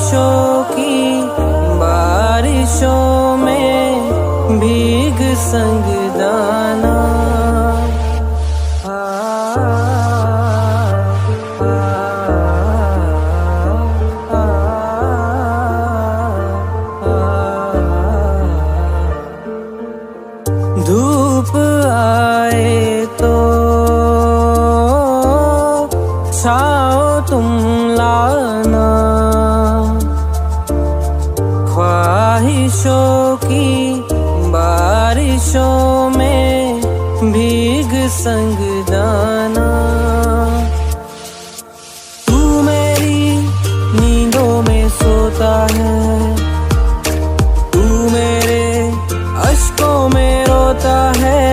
ख्वाहिशों की बारिशों में भीग संग दाना। धूप आए तो छाओ तुम लाना, ख्वाहिशों की बारिशों में भीग संग जाना। तू मेरी नींदों में सोता है, तू मेरे अश्कों में रोता है।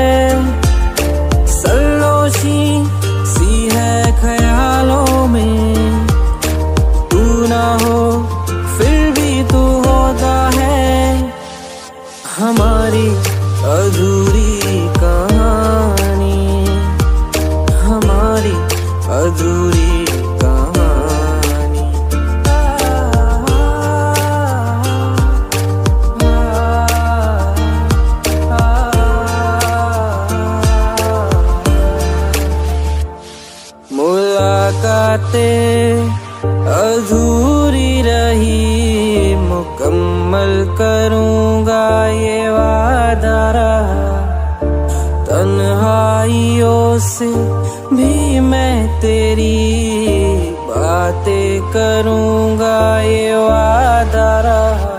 सरलोशी सी है ख्यालों में, तू ना हो फिर भी तू होता है। हमारी अधूरी कहानी, हमारी अधूरी कहानी। मुलाकातें अधूरी रही, मुकम्मल करूँगा ये वादा रहा। तन्हाइयों से भी मैं तेरी बातें करूँगा ये वादा रहा।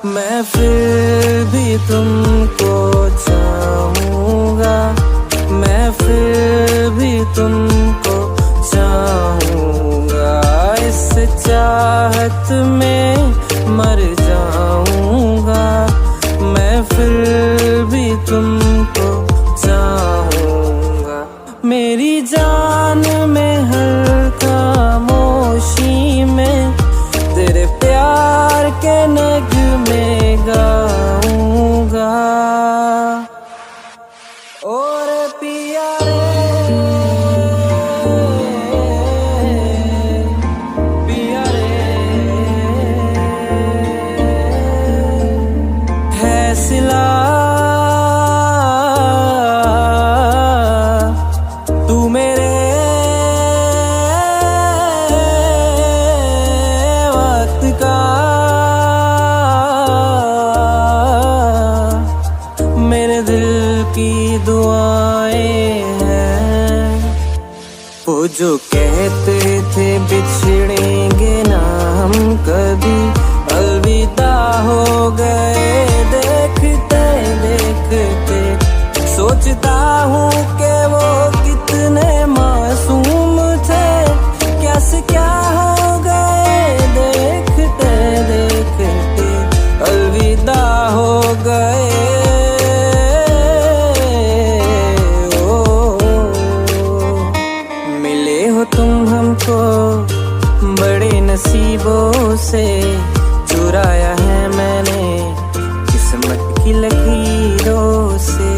मैं फिर भी तुमको चाहूँगा, मैं फिर भी तुमको चाहूँगा। इस चाहत में मर जाऊँगा, मैं फिर भी तुमको चाहूँगा। मेरी जान में हर खामोशी में तेरे प्यार के नगमे गाऊँगा। और पिया रे, पिया रे, है सिला तू मेरे वक्त का। मेरे दिल की दुआएं हैं, वो जो कहते थे बिछड़ेंगे ना हम कभी, अलविदा हो गए देखते देखते। सोचता हूँ कि वो कितने मासूम थे, क्या से क्या हो गए देखते देखते। अलविदा हो गए। मिले हो तुम हमको बड़े नसीबों से, चुराया है मैंने किस्मत की लकीरों से।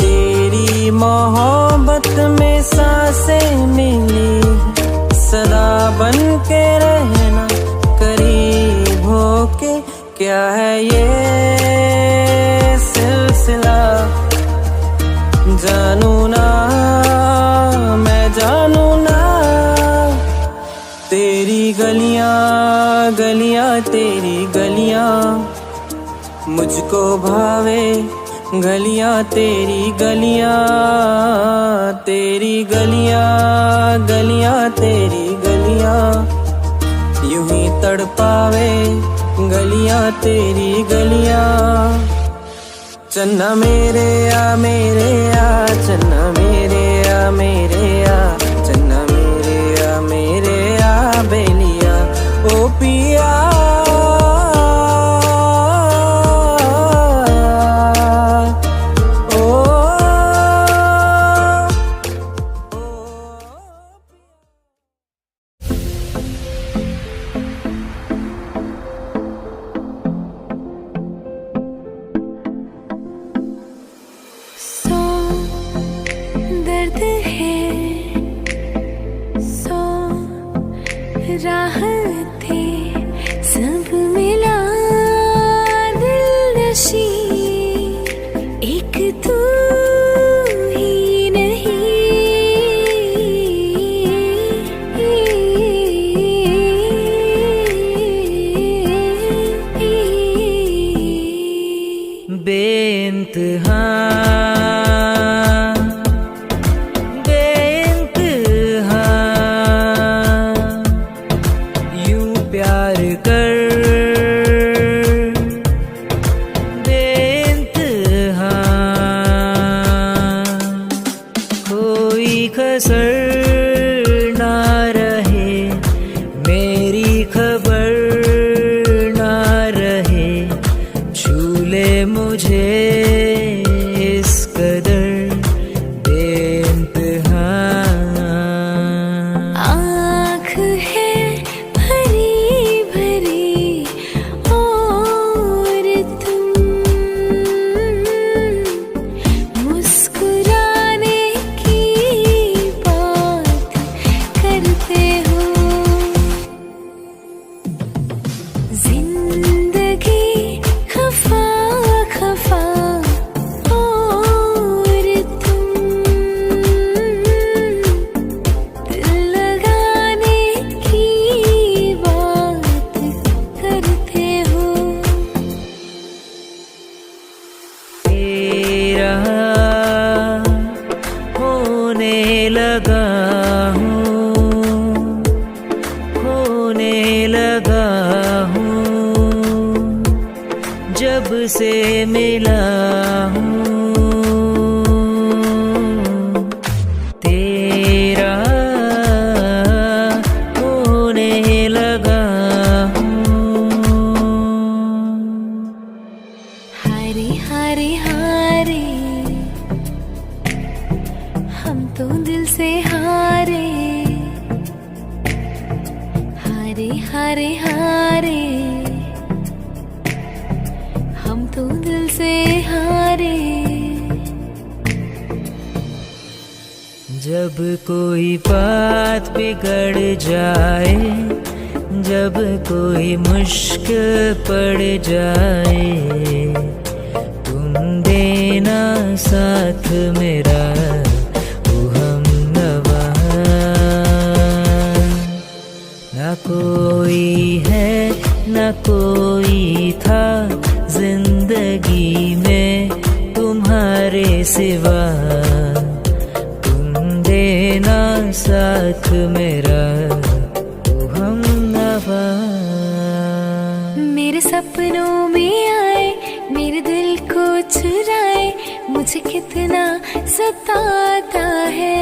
तेरी मोहब्बत में सांसें मिली, सदा बन के रहना करीब होके। क्या है ये सिलसिला जानू ना, मैं जानू ना। तेरी गलियां गलियां तेरी गलियां मुझको भावे, गलियां तेरी गलियां, तेरी गलियां गलियां तेरी गलियां यूं ही तड़पावे, गलियां तेरी गलियां। चन्ना मेरे आ चन्ना मेरे आ चन्ना मेरे आ बेलिया ओ पिया। दर्द है सो राहत है कर बेइंतहा, कोई कसर ना रहे, मेरी खबर ना रहे, छू ले मुझे इस कदर बेइंतहा। आँख है भरी भरी और तुम मुस्कुराने की बात करते हो। जिंदगी खफा खफा और तुम दिल लगाने की बात करते हो। तेरा होने लगा हूँ, होने लगा हूँ, जब से मिला हूँ। तेरा होने लगा हूँ। हारे हारे हारे हम तो दिल से हारे। हारे हारे हारे हम तो दिल से हारे। जब कोई बात बिगड़ जाए, जब कोई मुश्किल पड़ जाए, तुम देना साथ मेरा ओ हमनवा। ना कोई है ना कोई था जिंदगी में तुम्हारे सिवा, तुम देना साथ मेरा ओ हमनवा। मेरे सपनों में आए, मेरे दिल को चुराए, मुझे कितना सताता है।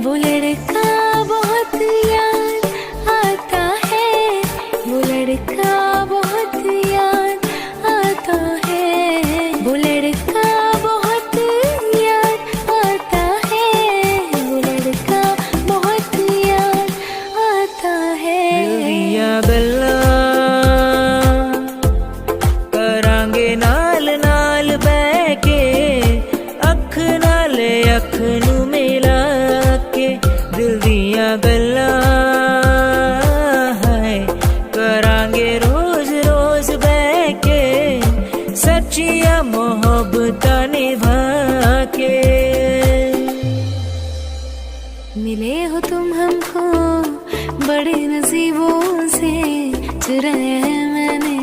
वो लड़का बहुत याद आता है, वो लड़का बहुत याद आता है, वो लड़का बहुत याद आता है, वो लड़का बहुत याद आता है। दिल दिया गल्ला करांगे नाल नाल बैके, अख नाले अख नू मिला के। दिल दिया गल्ला है करांगे रोज रोज बैके, सच्चिया मोहब्बत निभा के। मिले हो तुम हमको बड़े नसीबों से, चुराया है मैंने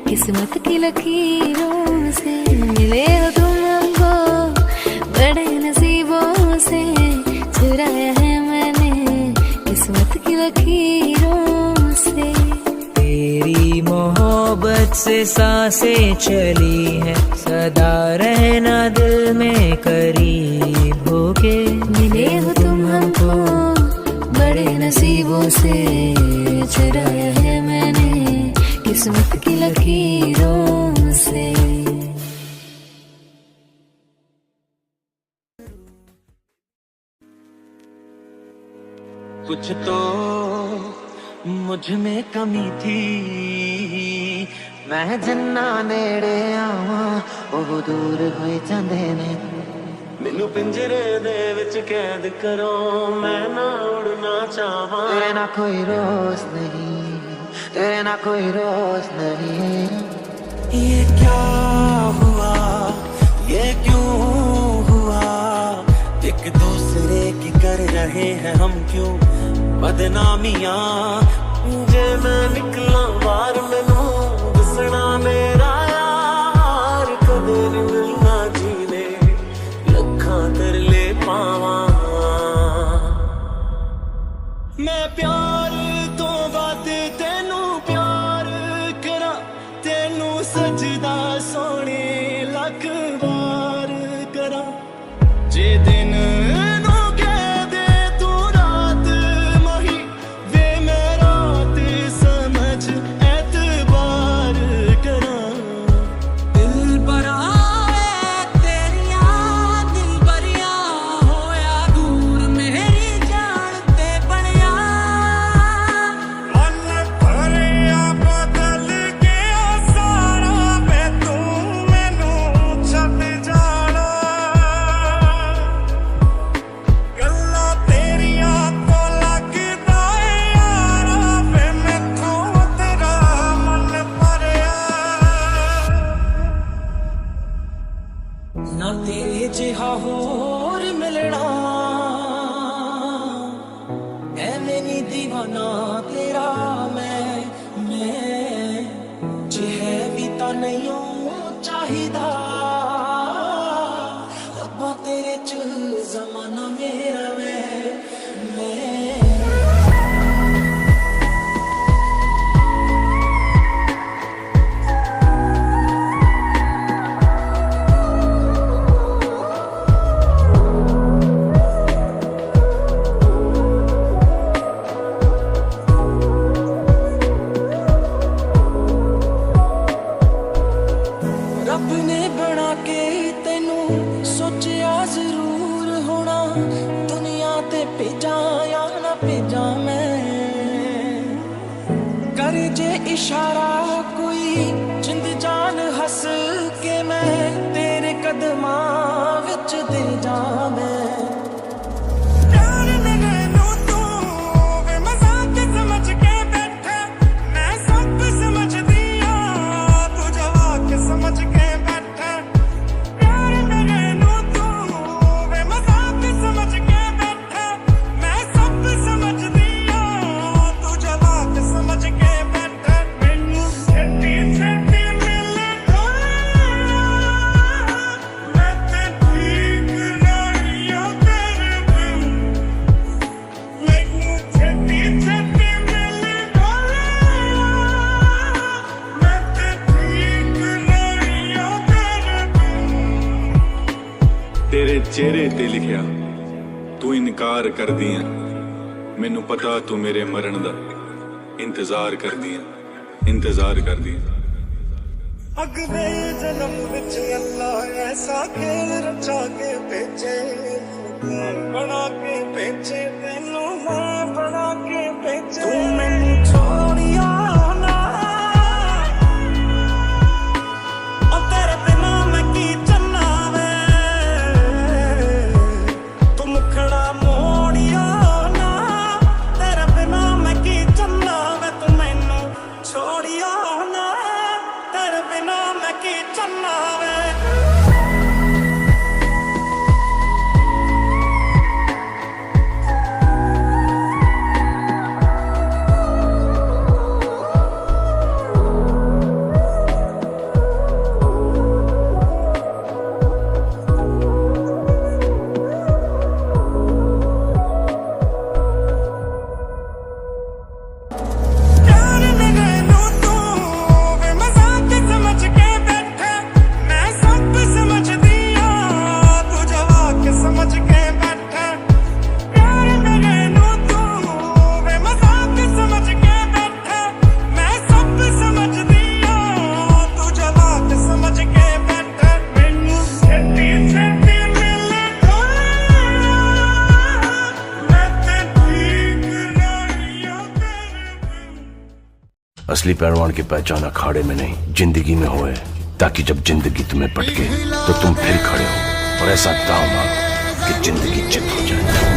किस्मत की लकीरों से। मिले हो तुम हमको बड़े नसीबों से, चुराया है मैंने किस्मत की लकीरों से। तेरी मोहब्बत से सांसें चली है, सदा रहना दिल में करीब होके। मिले हो तुम हमको बड़े नसीबों से, चुराया है मैंने किस्मत की लकीरों से। कुछ तो मुझ में कमी थी, मैं जन्ना नेड़े आवा ਉਹ दूर होई ਜਾਂਦੇ ਨੇ। ਮੈਨੂੰ ਪਿੰਜਰੇ ਦੇ ਵਿੱਚ कैद करो, मैं ना उड़ना चाहवां। तेरे ना कोई रोज नहीं, तेरे ना कोई रोज नहीं। ये क्या हुआ, ये क्यों हुआ, एक दूसरे की कर रहे हैं हम क्यों बदनामियां। जे मैं निकला बाहर मैनू दसना मेरा यार, कदे नहीं मिलना जीने लखां तरले पावां। मैं प्यार तो बात ਚਾਹੀਦਾ ਰੱਬਾ ਤੇਰੇ ਚ ਜ਼ਮਾਨਾ ਮੇਰਾ ਮੈਂ ਰੱਬ ਨੇ ਬਣਾ ਕੇ ਤੈਨੂੰ ਸੋਚਿਆ ਜ਼ਰੂਰ ਹੋਣਾ ਦੁਨੀਆ ਤੇ ਭੇਜਾਂ ਜਾਂ ਨਾ ਭੇਜਾਂ ਮੈਂ ਕਰੇ ਜੇ ਇਸ਼ਾਰਾ ਕੋਈ ਜਿੰਦ ਜਾਨ ਹੱਸ ਕੇ ਮੈਂ ਤੇਰੇ ਕਦਮਾਂ ਵਿੱਚ ਦੇ ਜਾ ਮੈਂ तेरे चेहरे ते लिखिया तू इनकार कर दिया मैनू पता तू मेरे मरण दा इंतजार कर दिया अगले जन्म विच अल्लाह ऐसा खेल रचा के भेजे बना के भेजे तेनू मां बना के भेजे तू मैनू छोड़िया ना ओ तेरे बिना मैं की चलना वे तू मुखड़ा मोड़िया ना तेरे बिना मैं की चलना वे तू मैनू छोड़िया ना तेरे बिना मैं की चलना वे असली पहलवान की पहचान अखाड़े में नहीं जिंदगी में होए, ताकि जब जिंदगी तुम्हें पटके तो तुम फिर खड़े हो और ऐसा दाव मारो कि जिंदगी चित हो जाए।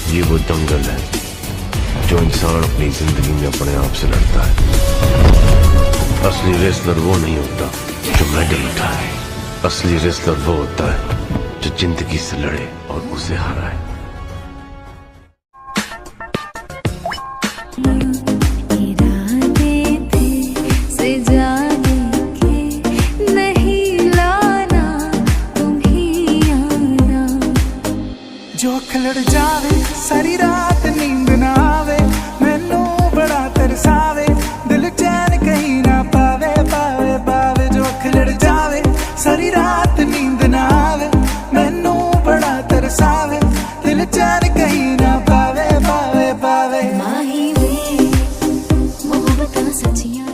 ये वो दंगल है जो इंसान अपनी जिंदगी में अपने आप से लड़ता है। असली रेसलर वो नहीं होता जो मेडल उठाए, असली रेसलर वो होता है जो जिंदगी से लड़े और उसे हराए। जो खिलड़ जावे सारी रात नींद ना आवे, मैनू बड़ा तरसावे, दिल चैन कहीं ना पावे पावे पावे। जो खिलड़ जावे सारी रात नींद ना आवे, मैनू बड़ा तरसावे, दिल चैन कहीं ना पावे पावे पावे। माही वे मोहब्बतां सच्चियां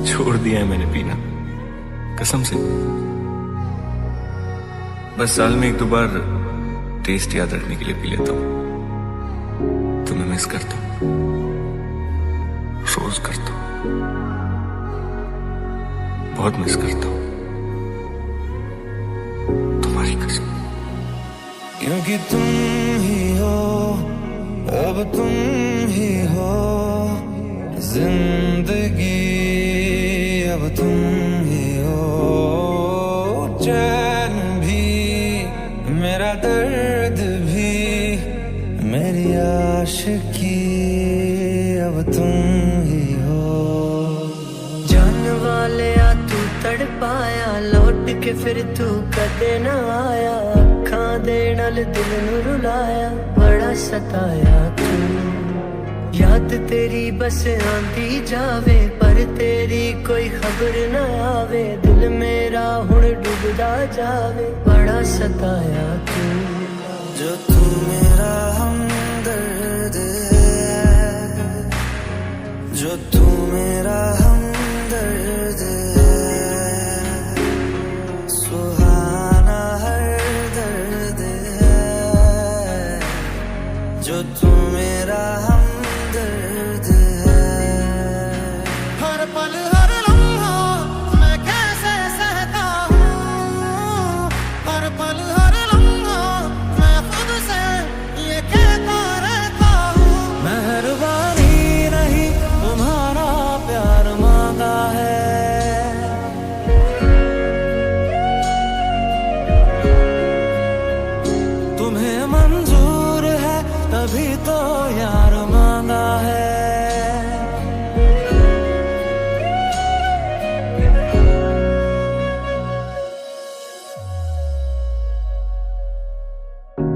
छोड़ दिया है मैंने पीना, कसम से। बस साल में एक दो बार टेस्ट याद रखने के लिए पी लेता हूं। तुम्हें मिस करता हूं, रोज करता हूं, बहुत मिस करता हूं, तुम्हारी कसम। क्योंकि तुम ही हो, अब तुम ही हो जिंदगी, अब तुम ही हो चैन भी, मेरा दर्द भी, मेरी आशिकी, अब तुम ही हो। जान वाले आ तू तड़पाया, लौट के फिर तू कदे न आया, अखां दे नाल दिल नू रुलाया, बड़ा सताया तू। याद तेरी बस आंदी जावे, पर तेरी कोई खबर न आवे, दिल मेरा हुण डूबदा जावे, बड़ा सताया तू। जो तू मेरा हमदर्द है, जो तू मेरा हमदर्द है, सुहाना हर दर्द है, जो तू मेरा हमदर्द है। हर पल हर लम्हा मैं कैसे सहता हूँ, हर पल हर लम्हा मैं खुद से ये कहता रहता हूँ, मेहरबानी नहीं तुम्हारा प्यार मांगा है, तुम्हें मंजूर है तभी तो यार मांगा है।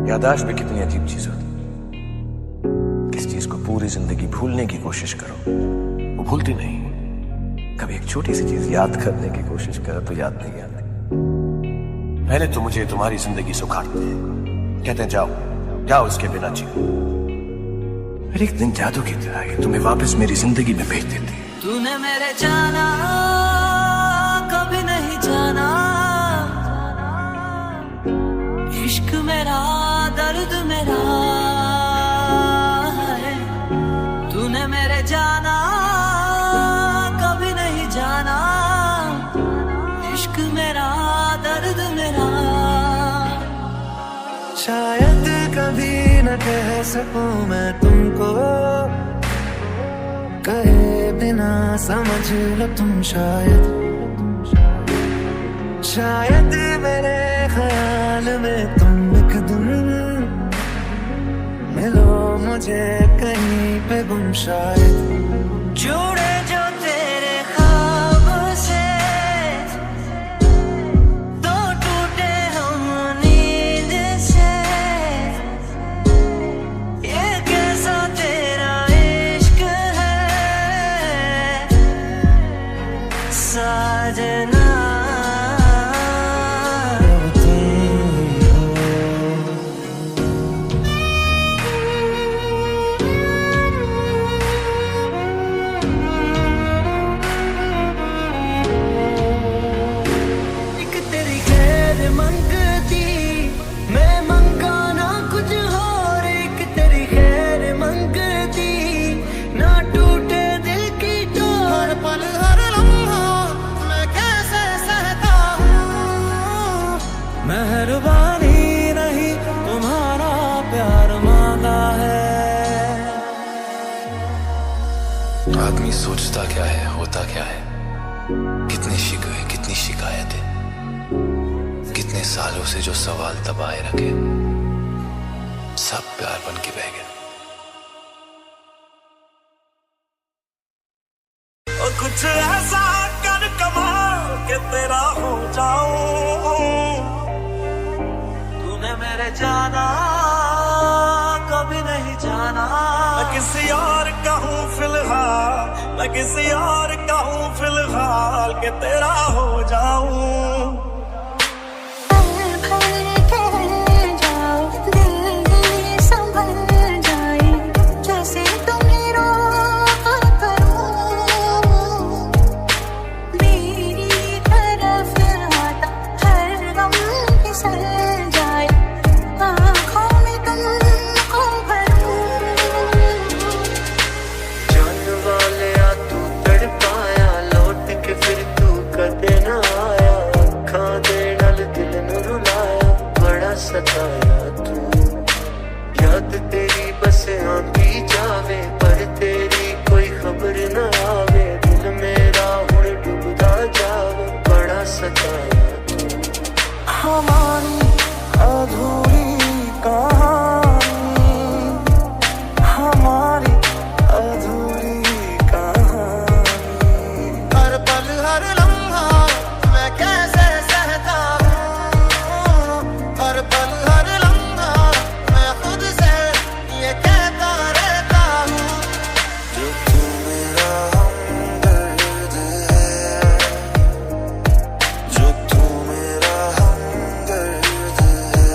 याददाश्त भी कितनी अजीब चीज होती है। किस चीज को पूरी जिंदगी भूलने की कोशिश करो वो भूलती नहीं, कभी एक छोटी सी चीज याद करने की कोशिश करो तो याद नहीं आती। पहले तो मुझे तुम्हारी जिंदगी सुखाते हैं, कहते हैं जाओ जाओ इसके बिना जियो, फिर एक दिन जादू की तरह ये तुम्हें वापस मेरी जिंदगी में भेज देती है। तूने मेरे जाना कभी नहीं जाना, इश्क मेरा दर्द मेरा है, तूने मेरे जाना कभी नहीं जाना, इश्क मेरा दर्द मेरा। शायद कभी न कह सकूं मैं तुमको, कहे बिना समझ लो तुम शायद, शायद मेरे ख्याल में तुम एक दिन मिलो मुझे कहीं पे गुम शायद। जुड़े जो तेरे ख्वाब से, मेहरबानी नहीं तुम्हारा प्यार मांगा है। आदमी सोचता क्या है, होता क्या है, कितने शिकवे कितनी शिकायतें, कितने सालों से जो सवाल दबाए रखे, सब प्यार बन के बह गए। और कुछ ऐसा कर कमाल के तेरा हो जाऊं। तूने मेरे जाना कभी नहीं जाना। मैं किसी और का हूँ फिलहाल, मैं किसी और का हूँ फिलहाल के तेरा हो जाऊं। सताया तू, याद तेरी बस आंधी जावे पर तेरी कोई खबर न आवे। दिल मेरा हुण डूबदा जावे, बड़ा सताया तू। हमारी अधूरी कहानी, हमारी अधूरी कहानी। हर पल हर लम्हा मैं कैसे सहता हूँ, हर पल हर लम्हा मैं खुद से ये कहता रहता हूँ। जो तू मेरा हमदर्द है, जो तू मेरा हमदर्द है,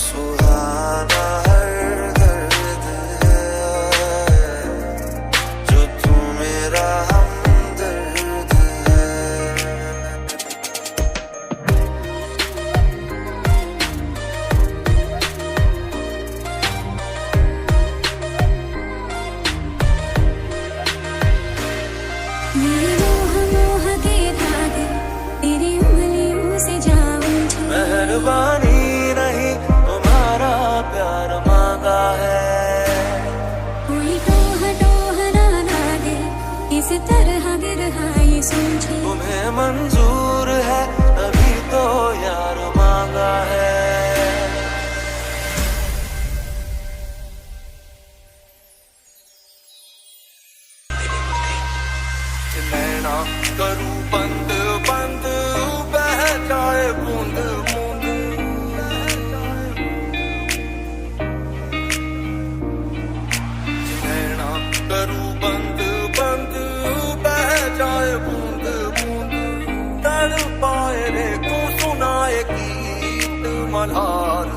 सुहाना हर दर्द है, जो तू मेरा हमदर्द है। मेरे मोह मोह के धागे तेरी उंगलियों से जा उलझे। मेहरबानी नहीं तुम्हारा प्यार मांगा है। कोई टोह टोह ना लागे, इस तरह गिरहा ये सूझे। तुम्हें मंजूर है तभी तो यार मांगा है। नैना करूं बंद बंद बह जाए बूंद बूंद। नैना करूं बंद बंद बह जाए बूंद बूंद। तड़पाए रे तू सुनाए गीत मल्हार।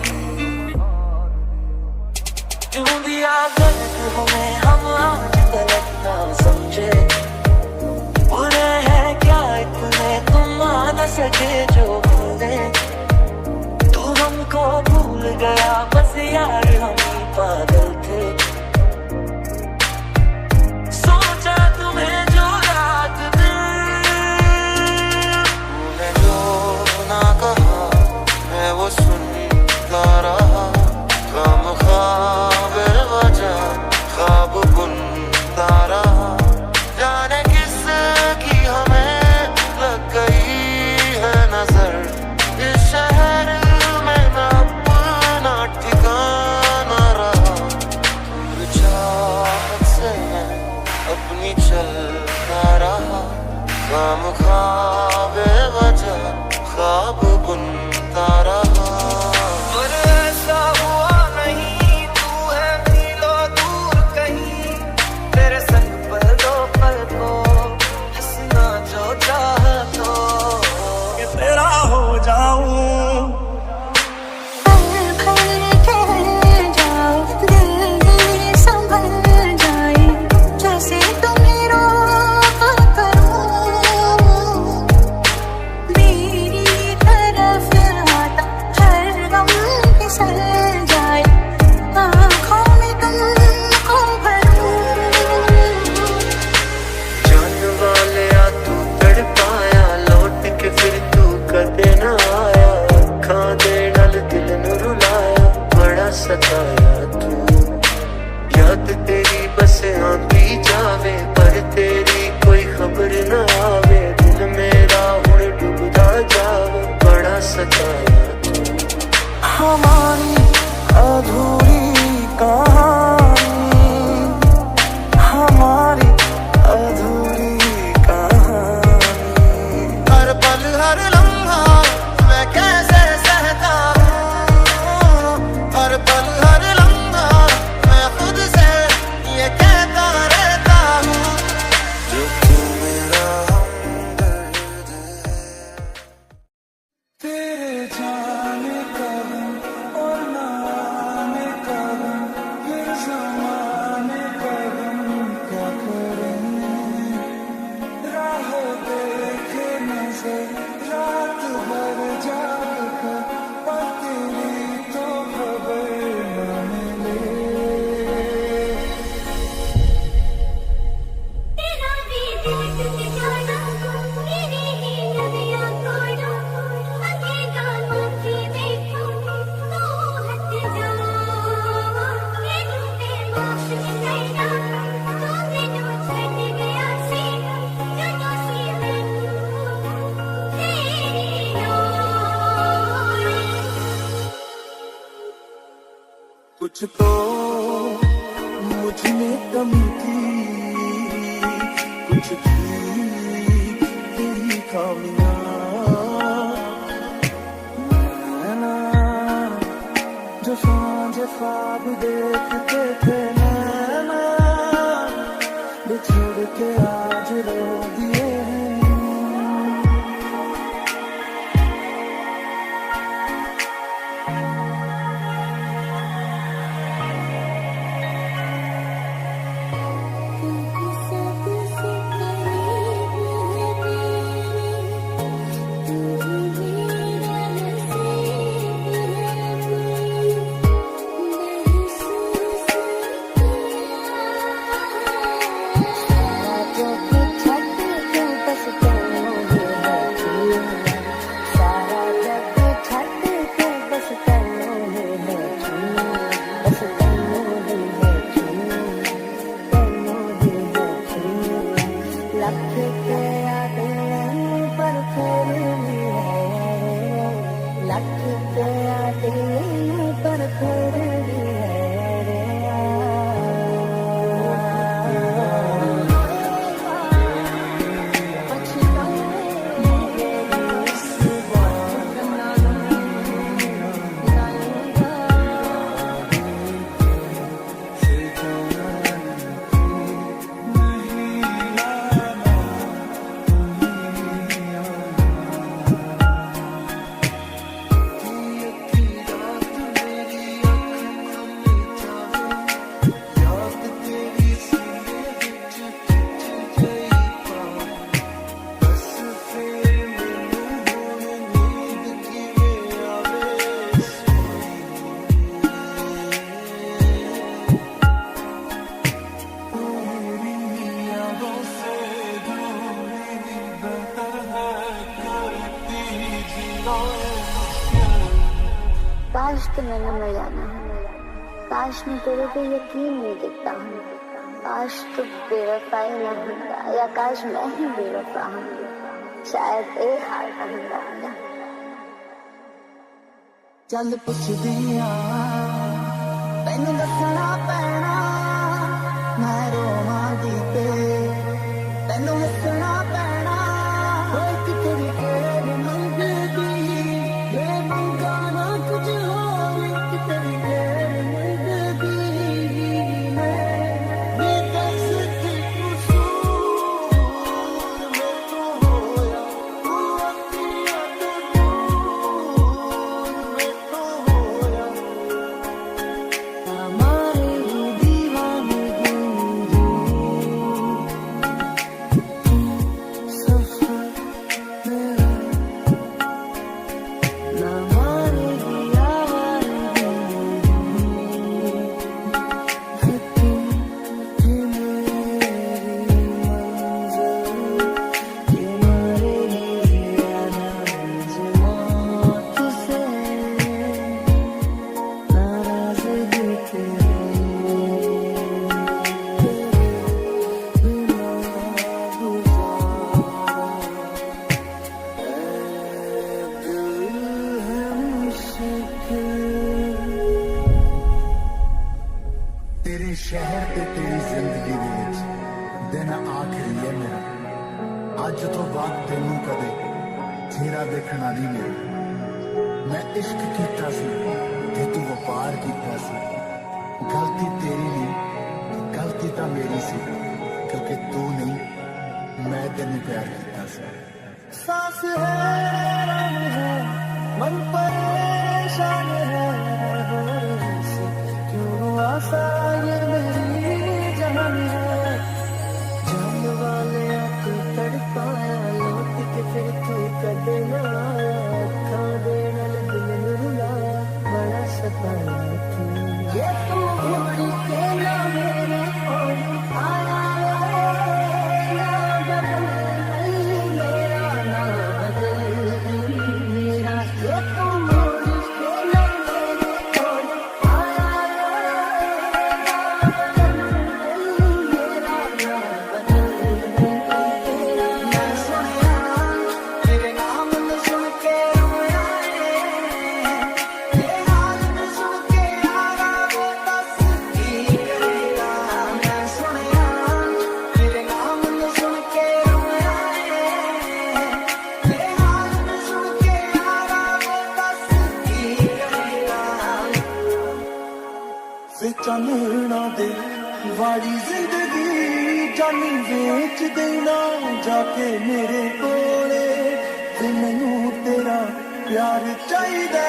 क्यों दिया गलत हमें हम आज गलत ना समझे। बुरे हैं क्या इतने तुम मान सके जो भूले। तू हमको भूल गया बस यार हम ही पागल थे। सोचा तुम्हें जो रात में तूने जो ना कहा मैं वो सुनता रहा। गम ख्वाब वजह ख्वाब बुनता रहा। जाने किस की हमें लग गई है नजर। कुछ तो मुझ में कमी थी, कुछ थी तेरी खामियां। नैना जो सांझ ख्वाब देखते थे, नैना बिछड़ के आज रो दिए हैं। काश तो मैंने मर जाना है, काश मैं तेरे पे यकीन नहीं दिखता हूँ, काश तू बेवफाई न होता, या काश मैं ही बेवफा हूँ, शायद एक हाल का होता। चल पुछदियां तैनू दसना पैना, मैं रोवांगी ते तैनू हसना पैना। होए कि तेरी खैर मंगदी ये मंगा ना कुछ होर, कि तेरी खैर मंगदी मैं ये दस की कसूर मैनू होया, तू अखियां तो दूर मैनू होया। हमारे ही दीवानगी सफर मेरा, ना मारेगी आवाज़ फिर तू ही मेरी मंज़िल, कि मारेगी नाराज़ मौत से, नाराज़गी तेरी बिना गुज़ारा। दिल है मुश्किल तेरे शहर ते तेरी जिंदगी दे विच दिन आखिरी है मेरा। अज तो बाद तेनू कदे चेहरा देखना नहीं मिले। मैं इश्क कीता सी ते तू वपार कीता सी, गलती तेरी नहीं गलती तां मेरी सी, क्योंकि तू नहीं मैं तेनू प्यार कीता सी। सांस है मन परेशान है, क्यों आसान ये मेरी जान है। जान वाले तू तड़पाया, लौट के फिर तू कदे न आया, अखां दे नाल दिल नूं रुलाया, बड़ा सताया तू। ये तू भूल के ना मेरे कोल आया रे, ना बदल मेरा ना बदल चानना दे वाड़ी जिंदगी जानी बेच देना जाके मेरे कोले ते मैनू तेरा प्यार चाहिदा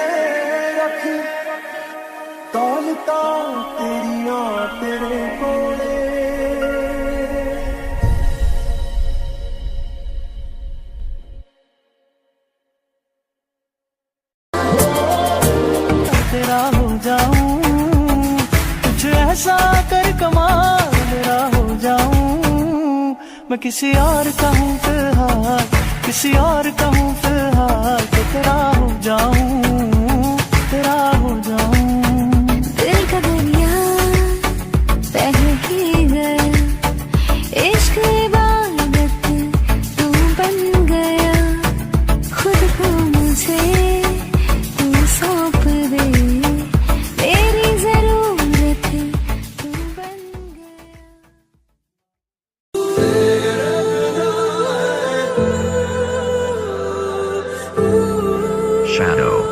रख दौलता तेरिया तेरे कोले तेरा हो जाऊं कुछ ऐसा कर कमाल मेरा हो जाऊं मैं किसी और का हूँ फिलहाल किसी और का हूँ फिलहाल तो तेरा हो जाऊं तेरा हो जाऊं दिल का दरिया बह ही गया इश्क इबादत तू बन गया खुद को मुझे तू सौंप दे तेरी जरूरत तू बन गया Shadow.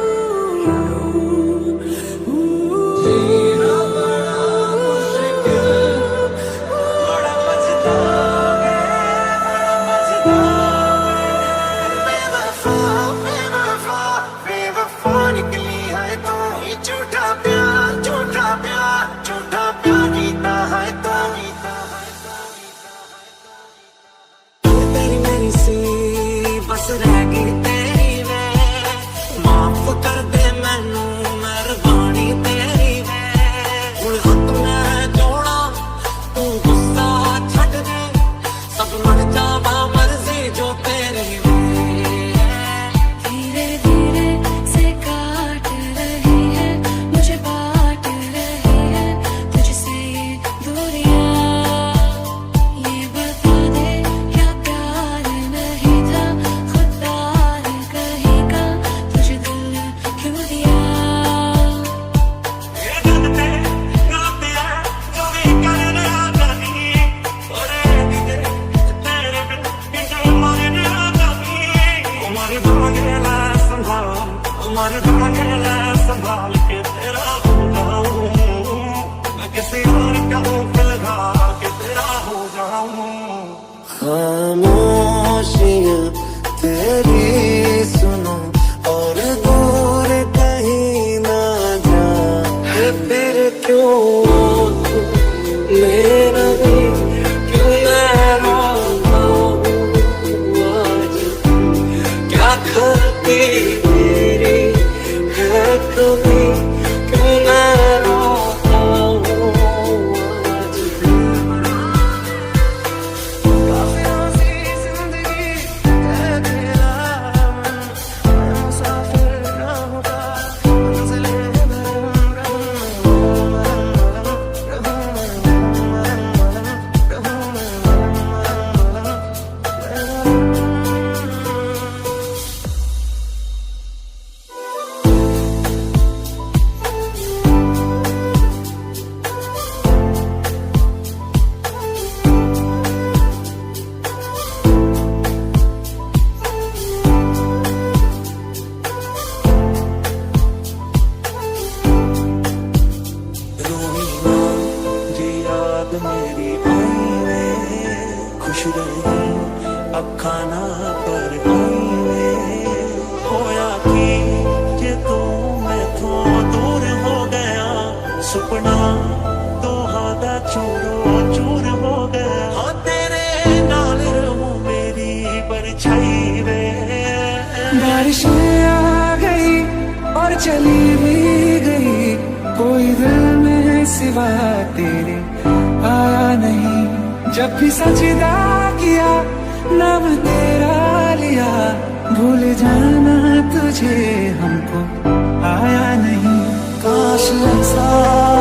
बस रह गई तेरी वे माफ कर दे मैनू मेहरबानी तेरी वे हुण हथ मैं जोड़ा तू गुस्सा छड्ड दे सब मन जावा मर्जी जो तेरी वे धीरे धीरे से काट रही है मुझे बांट रही है तुझसे ये दूरियां ये बता दे क्या प्यार नहीं था खुदार कहीं का तुझे दिल क्यों दिया ये गलते गलते जो भी करने आता नहीं ओरे दीदे तेरे बिन जो मरने आता नहीं उमर भागेला संभाल के तेरा हो जाऊं मैं किसी और का हूँ फिलहाल के तेरा हो जाऊं खामोशियां तेरी सुनो और दूर कहीं ना जा फिर क्यों मेरा भी क्यों मैं रोता हूँ आज क्या खलती मेरी है कभी क्यों मैं रोता हूँ आज काफिरों सी जिंदगी है तेरा मन मुसाफिर रहूंगा मंजिलें मेरी आई वे खुश रही अखा ना पर आई वे होया कि जे तू मैथों दूर हो गया सुपना दोहा दा चूरो चूर हो गया हाँ तेरे नाल रहूं मेरी परछाई वे बारिशें आ गई और चली भी गई कोई दिल में सिवा तेरे आया नहीं जब भी सजदा किया नाम तेरा लिया भूल जाना तुझे हमको आया नहीं काश ऐसा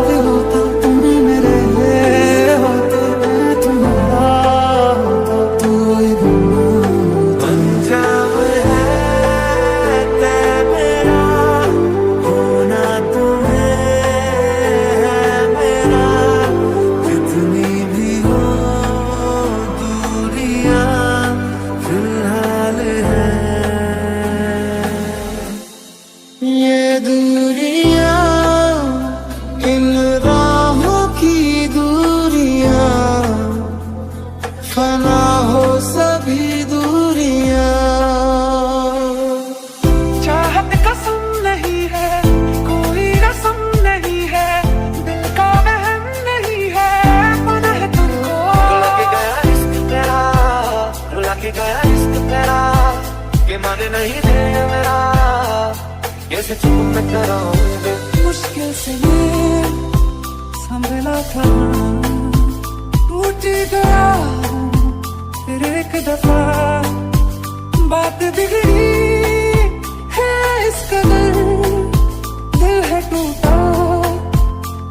भी होता तुम मेरे लिए होते मैं तुम्हारा होता तू ही पंजाब है तै मेरा होना तुम्हें है मेरा कितनी भी हो दूरियां फिलहाल है ये दूरियां इन नहीं दे मेरा, कैसे चुप मैं कराऊंगे। मुश्किल से ये संभला था, टूट गया फिर एक दफा, बात बिगड़ी है इस कदर, दिल है टूटा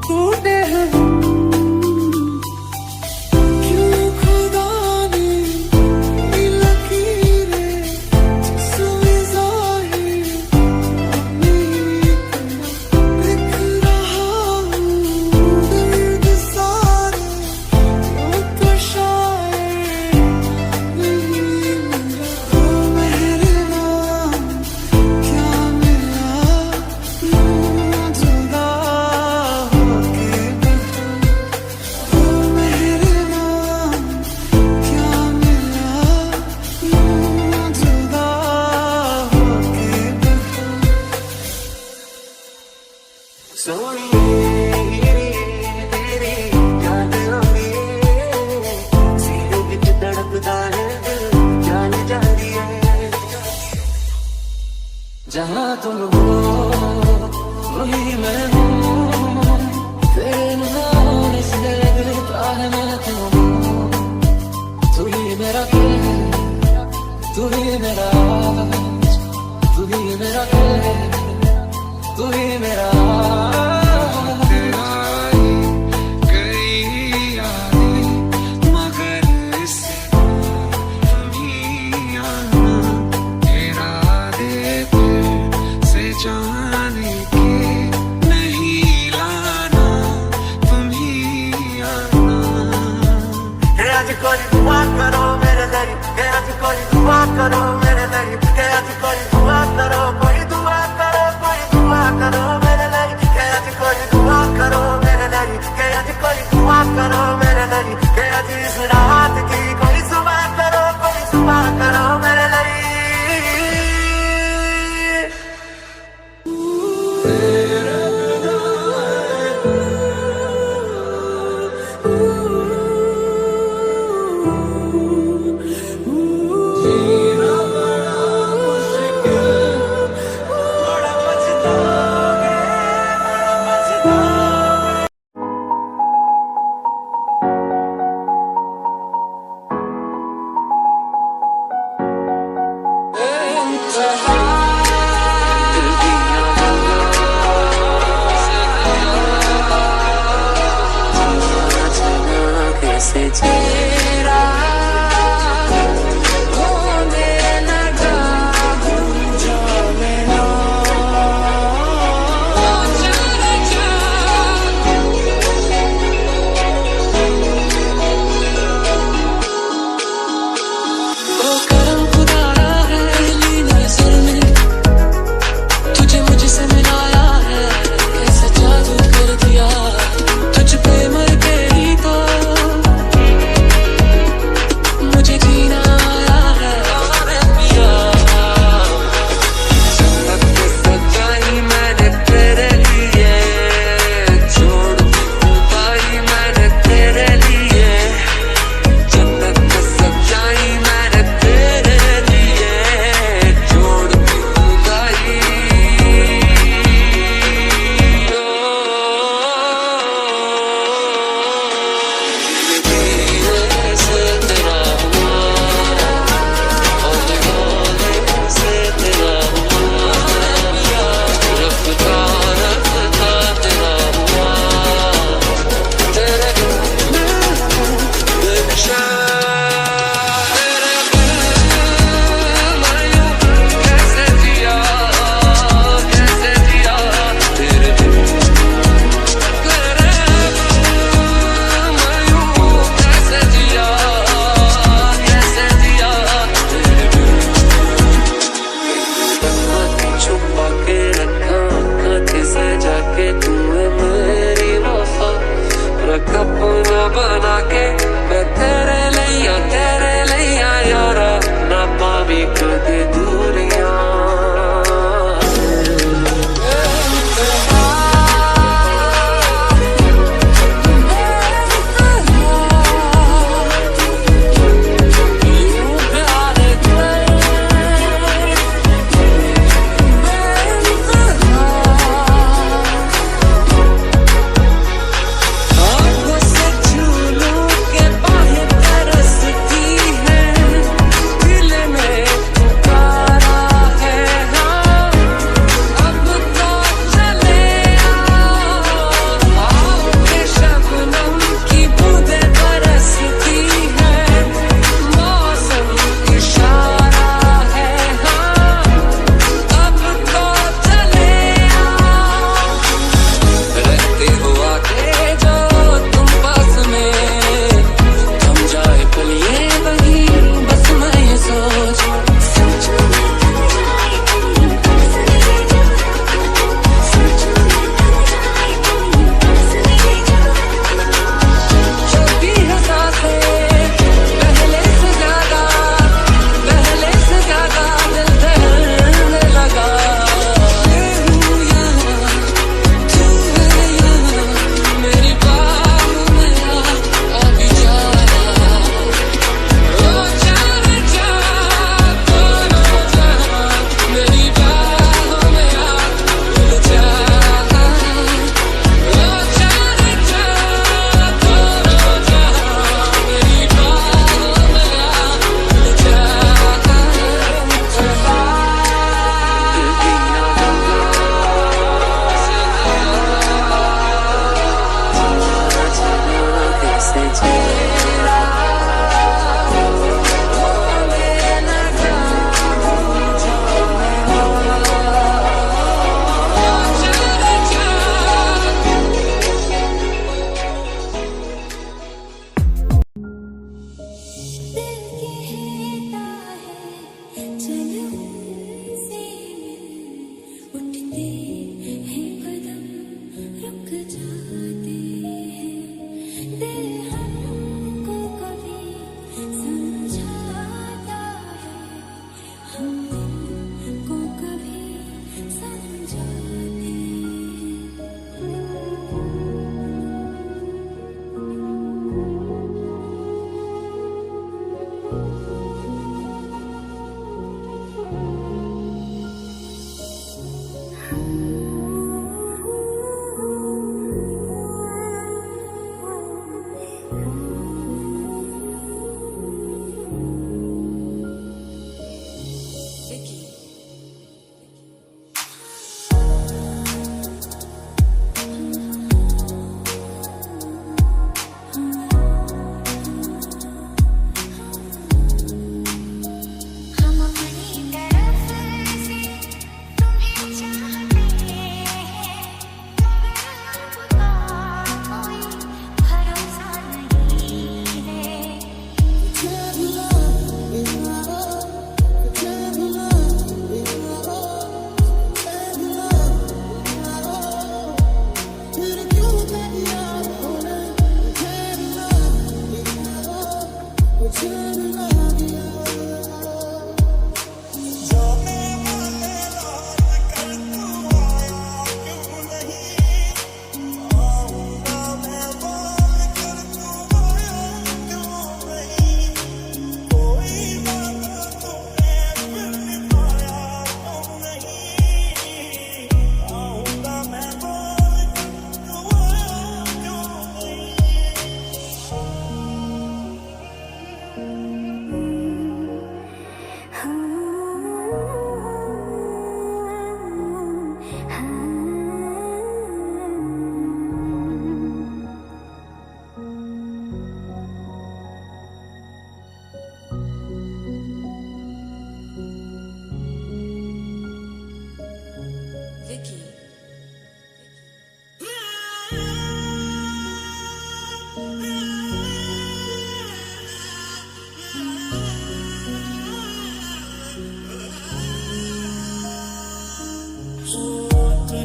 टूटे हैं हम। क्यों खुदा ने ये लकीरें जिसमें ज़ाहिर नहीं करना, लिख रहा हूँ दर्द सारे, वो तो शायर नहीं मेरा। ओ मेहरबान क्या मिला यूं जुदा होके बता, ओ मेहरबान क्या मिला यूं जुदा होके बता। सोनिए तेरी याद आਉਂਦੀ ਏ, सीने विच धड़कदा है दिल, जान जाती है। जहाँ तुम हो वही मैं हूँ, तेरे नाम से लगता है मैं तुम हूँ। तू ही मेरा दिल, तू ही मेरा आज, तू ही मेरा दिल, तू ही मेरा कोई दुआ करो मेरे लिए, के आज कोई दुआ करो मेरे लिए, के आज कोई दुआ करो, कोई दुआ करो, कोई दुआ करो मेरे लिए, के आज कोई दुआ करो मेरे लिए, के आज कोई दुआ करो मेरे लिए, के आज इस रात की कोई सुबह करो, कोई सुबह करो मेरे लिए।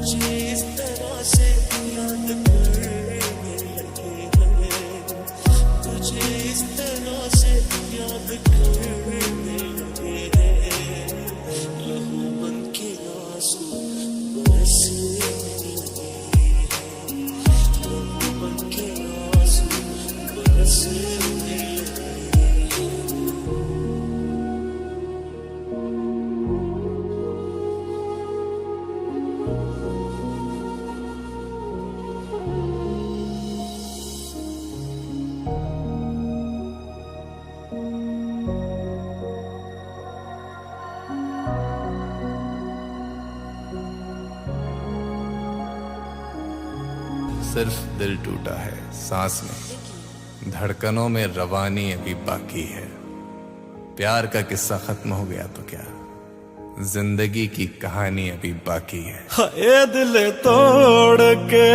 तुझे इस तरह से याद करने लगे हैं, तुझे इस तरह से याद करने लगे हैं, लहू बन के आंसू बरसने लगे हैं, लहू बन के आंसू बरसने लगे हैं। सिर्फ दिल टूटा है सांस में, धड़कनों में रवानी अभी बाकी है। प्यार का किस्सा खत्म हो गया तो क्या, जिंदगी की कहानी अभी बाकी है। हाय दिल तोड़ के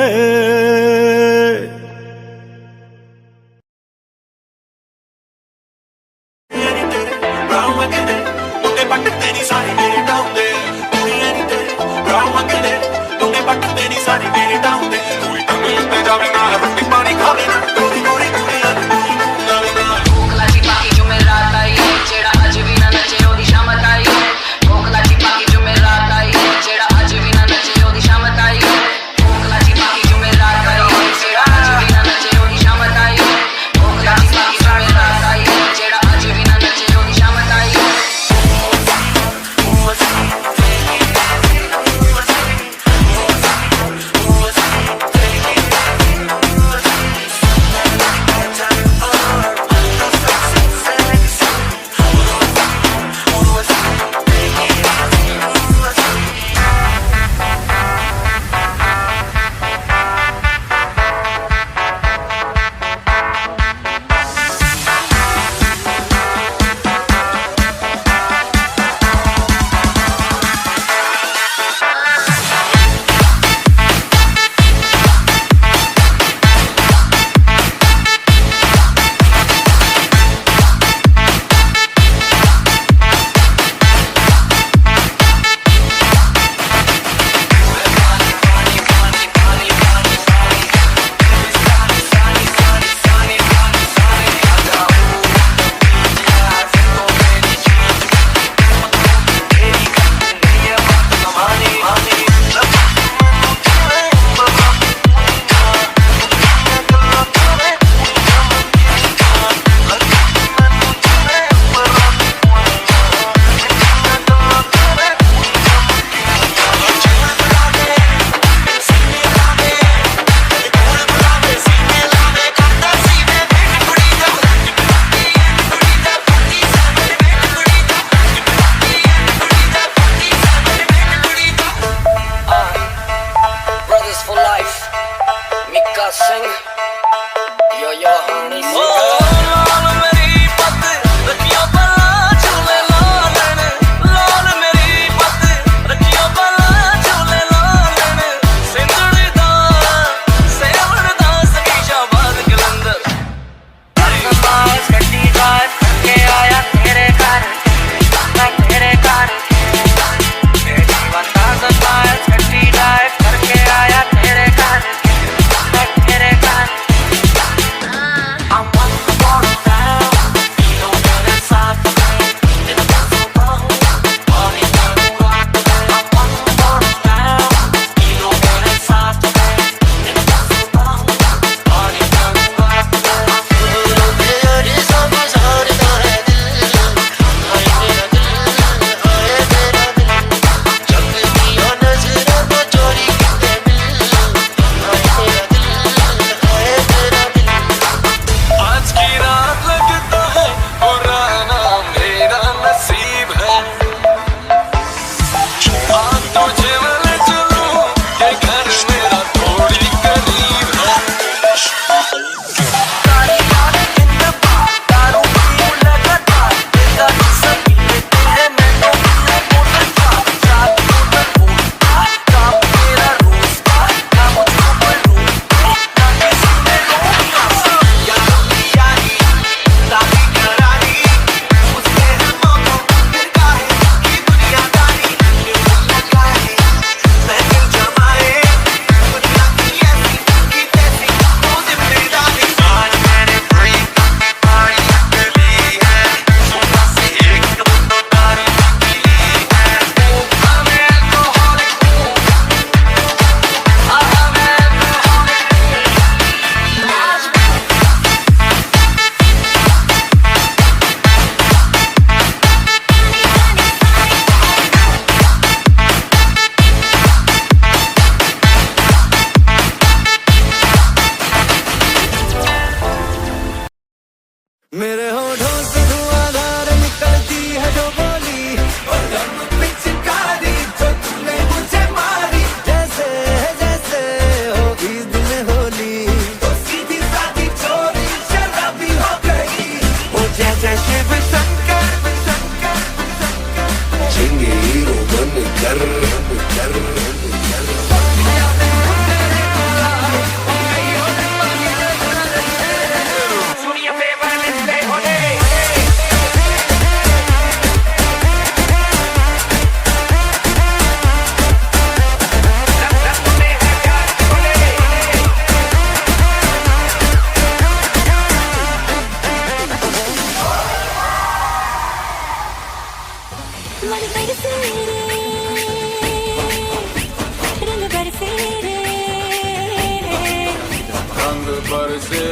बरसे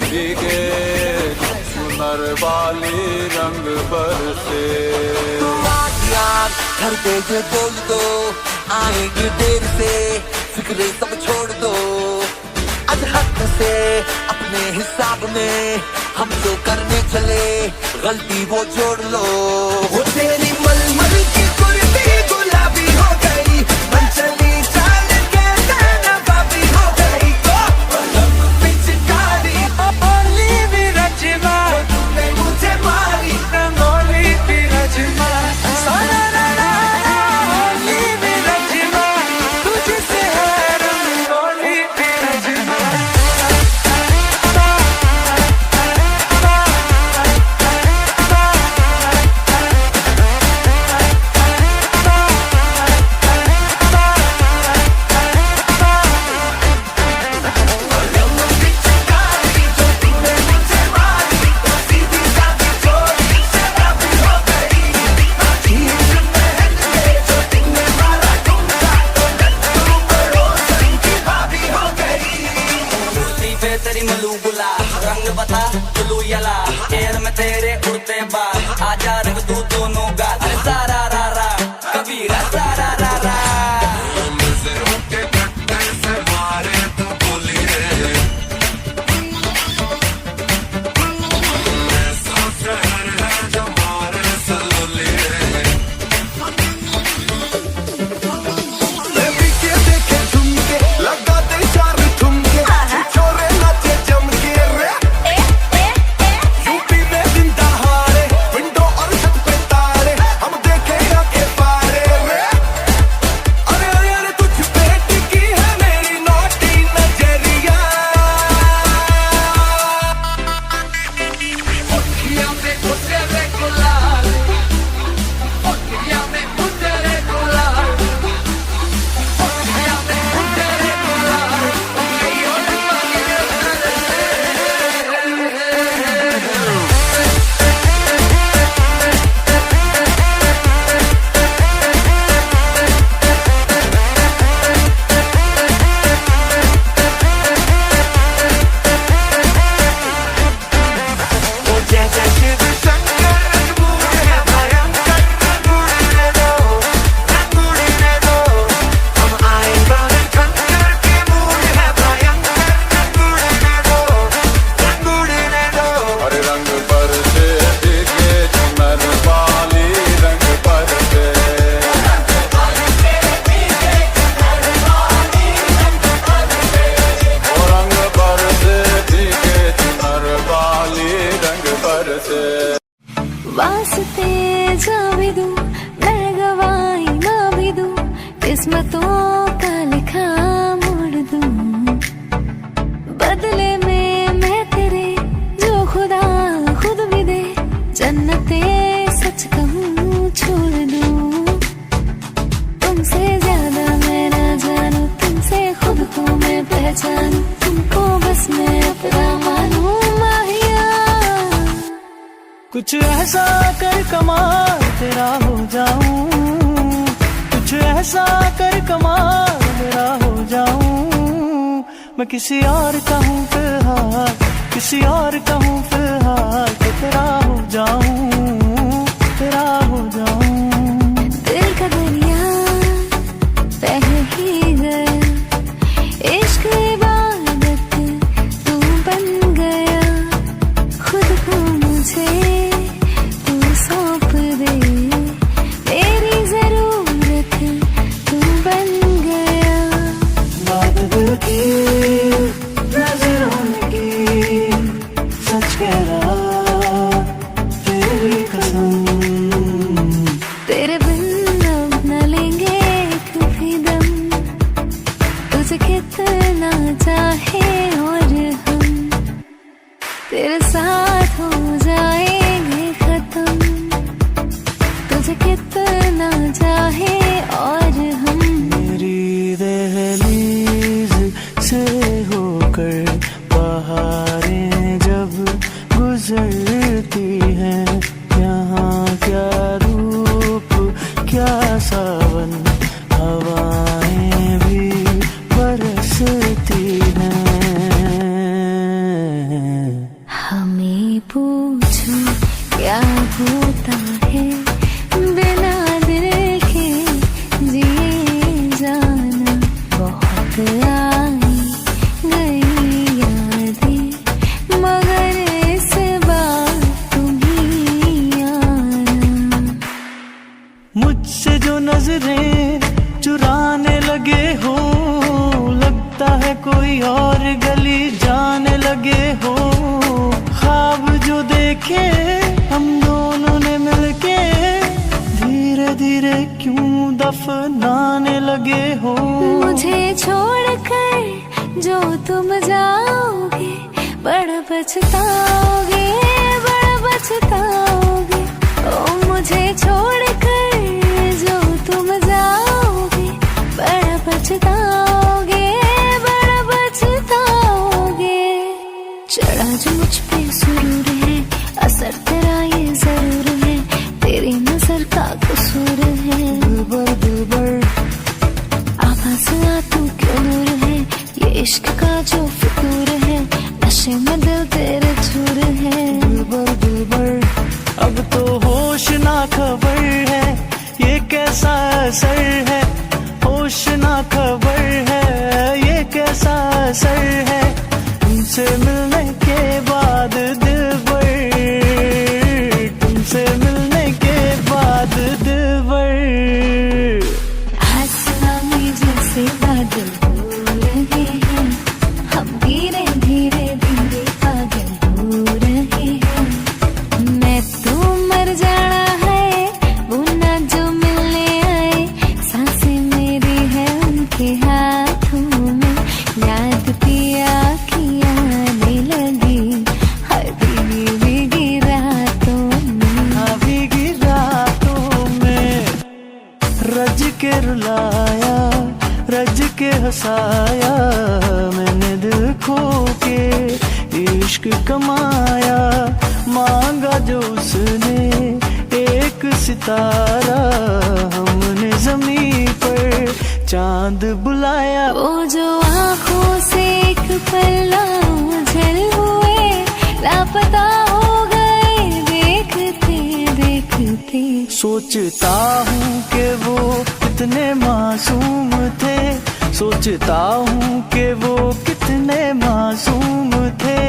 भीगे सुनर वाली रंग बरसे। घर पे ये बोल दो आएंगे देर से, फिक्रे सब छोड़ दो आज हद से। अपने हिसाब में हम जो करने चले गलती वो जोड़ लो। वो तेरी मलमल की कुर्ती गुलाबी हो गई, मन चली चाल के नवाबी हो गई। तो पिचकारी ओली विरजमा, तुमने मुझे मारी रंगोली विरजमा। तेरी मलूगुला रंग बता चलू यला, एयर में तेरे उड़ते बाल, आजा रंग तू दोनों गाल। अरे सारा रा रा कबीरा सारा रा रा। वास्ते जा भी दूं मैं गवाही ना भी दूं, किस्मतों का लिखा मोड़ दूं। बदले में मैं तेरे जो खुदा खुद भी दे, जन्नते सच कहूँ छोड़ दूं। तुमसे ज्यादा मैं ना जानूं, तुमसे खुद को मैं पहचानूं, तुमको बस मैं अपना मानूं माहिया। कुछ ऐसा कर कमाल तेरा हो जाऊं, कुछ ऐसा कर कमाल तेरा हो जाऊं। मैं किसी और का हूँ फिलहाल, किसी और का हूँ फिलहाल, कि तेरा हो जाऊं, तेरा हो जाऊं। दिल का दरिया बह ही गया, इश्क इबादत तू बन गया। खुद को मुझे सौंप दे, मेरी जरूरत तू बन गया। बात दिल की नजरों की सच कह रहा तेरी कसम। तेरे बिन अब न लेंगे कभी दम, तुझे कितना चाहे और हम तेरे साथ हो जाएंगे खत्म। तुझे कितना चाहे और हम मेरी दहलीज से होकर बहारें जब गुजरती हैं, यहाँ क्या धूप क्या सावन, हवाएं भी बरसती हैं। जो नजरें चुराने लगे हो, लगता है कोई और गली जाने लगे हो। ख्वाब जो देखे हम दोनों ने मिलके, धीरे धीरे क्यों दफनाने लगे हो। मुझे छोड़कर जो तुम जाओगे, बड़ा पछताओगे, बड़ा पछताओगे। ओ मुझे छोड़कर जो तुम जाओगे, बड़ा पछताओगे, बड़ा पछताओगे। चढ़ा जो मुझ पे सुरूर है, असर तेरा ये जरूर है, तेरी नजर का कसूर है। दिलबर दिलबर आभास आ तू क्यों दूर है, ये इश्क का जो फितूर है, नशे में दिल तेरे चूर है। दिलबर दिलबर अब तो होश ना खबर है, ये कैसा असर है। होश ना खबर है, ये कैसा असर है। तुमसे मिलने के बाद दिलबर, तुमसे मिलने के बाद दिलबर। आसमां जैसे बादल हो रहे हैं, हम धीरे धीरे धीरे पागल हो रहे हैं। मैं तो मर जाना है, वो ना जो मिलने आए, सांसें मेरी है उनके हाथों में। याद पिया की आने लगी, हर भीगी रातों में, हाँ भीगी रातों में। रज के रुलाया, रज के हंसाया, मैंने दिल खो के इश्क कमाया। मांगा जो उसने एक सितारा, हमने जमीन पर चांद बुलाया। वो जो आँखों से एक पल ओझल हुए, लापता हो गए देखते देखते। सोचता हूँ कि वो कितने मासूम थे, सोचता हूँ कि वो कितने मासूम थे।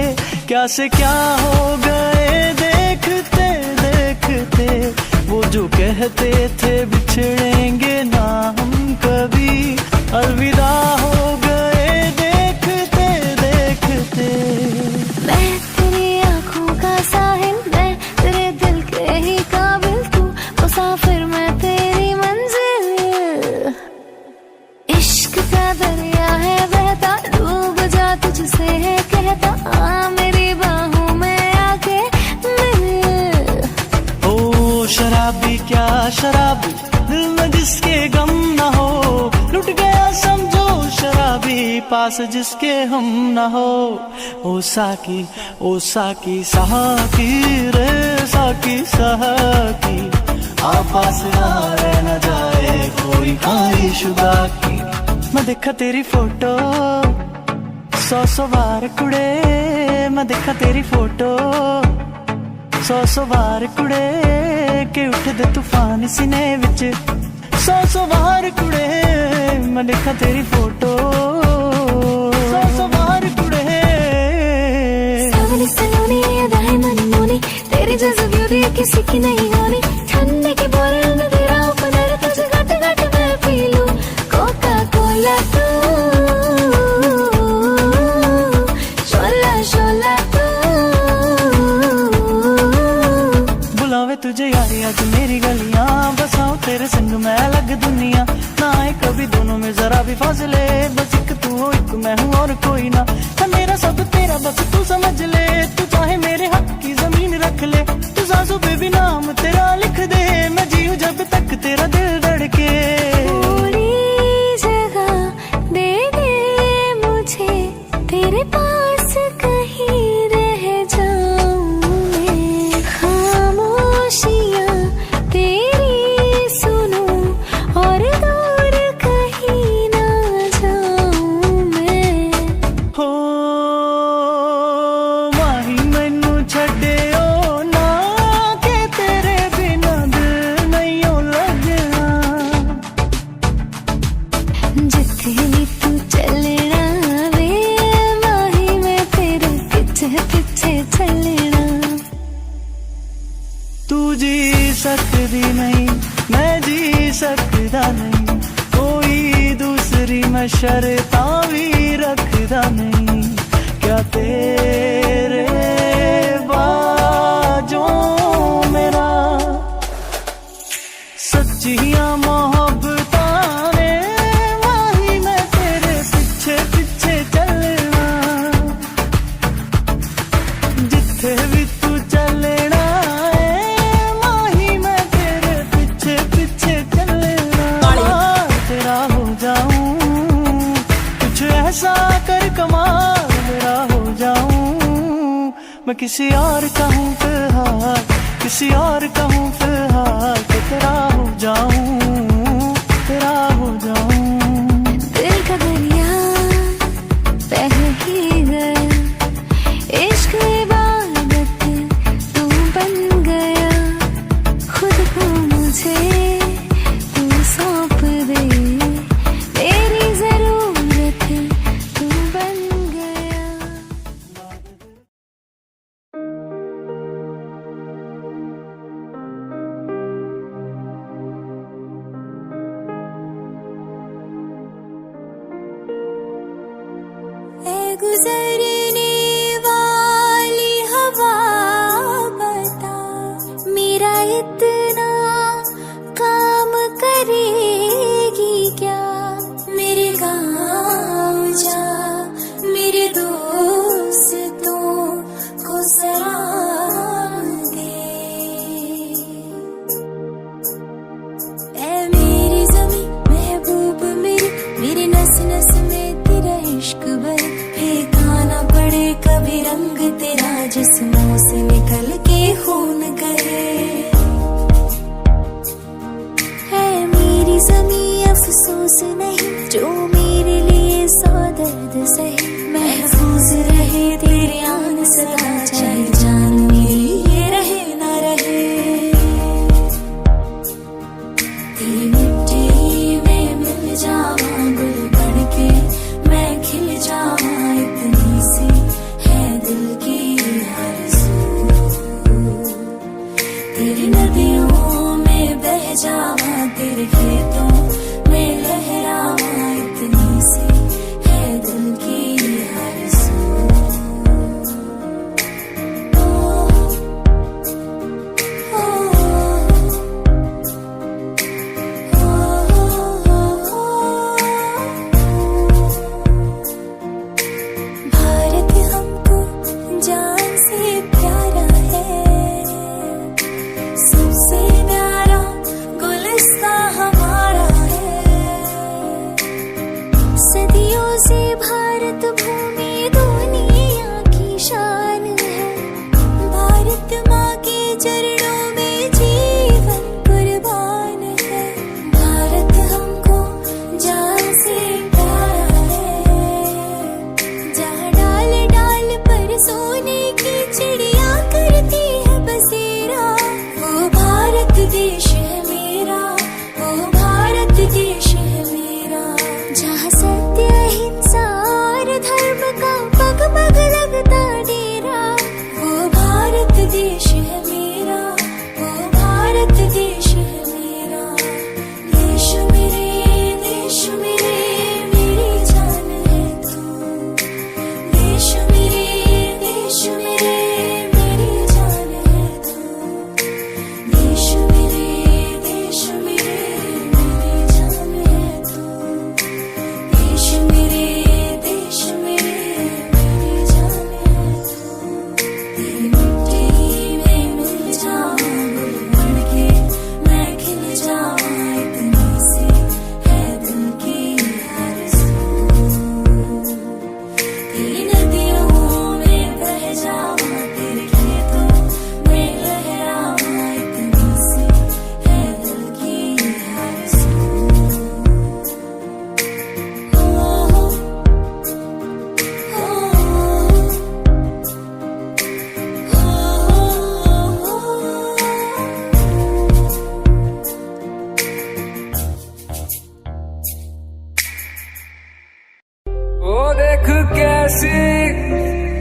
क्या से क्या हो गए देखते देखते, वो जो कहते थे बिछड़ेंगे ना हम कभी, अलविदा हो गए देखते देखते। मैं तेरी आँखों का साहिल, मैं तेरे दिल के ही काबिल, तू मुसाफिर मैं तेरी मंजिल। इश्क का दरिया है बहता, डूब जा तुझसे है कहता, आ मेरी बाहों में आके मिल। ओ शराबी क्या शराबी, दिल में जिसके गम न हो, लुट गया समझो शराबी, पास जिसके हम न हो। ओ साकी साकी रे साकी साकी, आपस रह न जाए कोई ख्वाहिश बाकी। मैं देखा तेरी फोटो 100 बार कुड़े, मैं देखा तेरी फोटो 100 बार कुड़े, के उठदे तूफान सीने विच 100 बार कुड़े। मैं देखा तेरी फोटो 100 बार कुड़े। सावली सलोनी अदाएं मनमोनी, तेरी जैसी ब्यूटी किसी की नहीं होनी। ठंडे के बोतल में तेरा ओपनर, तुझे घट घट मैं पी लूं कोका कोला तू, शोला शोला तू। बुलावे तुझे यारी आज मेरी गलियां, बसाऊं तेरे संग मैं अलग दुनिया। ना आए कभी दोनों में जरा भी फासले, बस एक तू हो एक मैं हूँ और कोई ना। है मेरा सब तेरा बस तू समझ ले, तू चाहे मेरे हक की जमीन रख ले। तू सांसों पे भी नाम तेरा लिख दे, मैं जीऊं जब तक तेरा दिल धड़के। पूरी जगह दे दे मुझे, तेरे पास कहीं रह जाऊं मैं। खामोशियां तेरी सुनूं और दूर कहीं ना जाऊं मैं। हो माही मैनू छड्डियो ना, के तेरे बिना दिल नहीं लगना। रखदा नहीं, कोई दूसरी मैं शर्तां भी रखदा नहीं। क्या तेरे बाजों मेरा सच्चियां मोहब्बतां ने माही मैं तेरे पिछे पिछे चलना, जिथे भी तू चलना है माही मैं तेरे पिछे पिछे चलना। तेरा हो जाऊं कुछ ऐसा कर कमाल मेरा हो जाऊं, मैं किसी और का हूँ फिलहाल, किसी और का हूँ फिलहाल, कि तेरा हो जाऊं, तेरा हो जाऊं। दिल का दरिया बह ही गया, इश्क इबादत तू बन गया, खुद को मुझे तू सौंप दे, मेरी जरूरत तू बन गया। ऐ गुजरने वाली हवा बता, मेरा इतना काम करेगी क्या, मेरे गाँव जा मेरे दोस्तों को सलाम दे। ऐ मेरी ज़मीं महबूब मेरी नस नस में तेरा इश्क बहे, फेंकाना पड़े कभी रंग तेरा जिस्मों से निकल के खून गए। है मेरी ज़मीं अफसोस नहीं जो मेरे लिए सौ दर्द सहे, महफूज रहे तेरे आन सदा चाहे जान मेरी ये रहे ना रहे। तेरी मिट्टी में मिल जावां गुल बन के, मैं खिल जावां इतनी सी है दिल की आरज़ू। तेरी नदियों में बह जावां, तेरे खेतों में लहरावां इतनी सी है दिल की आरज़ू। भारत हमको जान से प्यारा है, सबसे प्यारा गुलिस्तां हमारा है। सदियों से भारत भूमि दुनिया की शान है, भारत माँ के चरणों में जीवन कुर्बान है। भारत हमको जान से प्यारा है, जहाँ डाल डाल पर सोने की चिड़िया करती है बसेरा, वो भारत देश है मेरा, वो भारत देश है मेरा। जहाँ सत्य अहिंसा और धर्म का पग पग लगता डेरा, वो भारत देश है मेरा, वो भारत देश है मेरा। देश मेरे मेरी जान है तू, देश मेरे मेरी जान है तू, देश मेरे मेरी जान है तू, देश मेरी जान है तू। तेरी मिट्टी में मिल जावां गुल बन के, मैं खिल जावां इतनी सी है दिल की आरज़ू। तेरी नदियों में बह जावां, तेरे खेतों में लहरावां इतनी सी है दिल की आरज़ू। ओ देख कैसी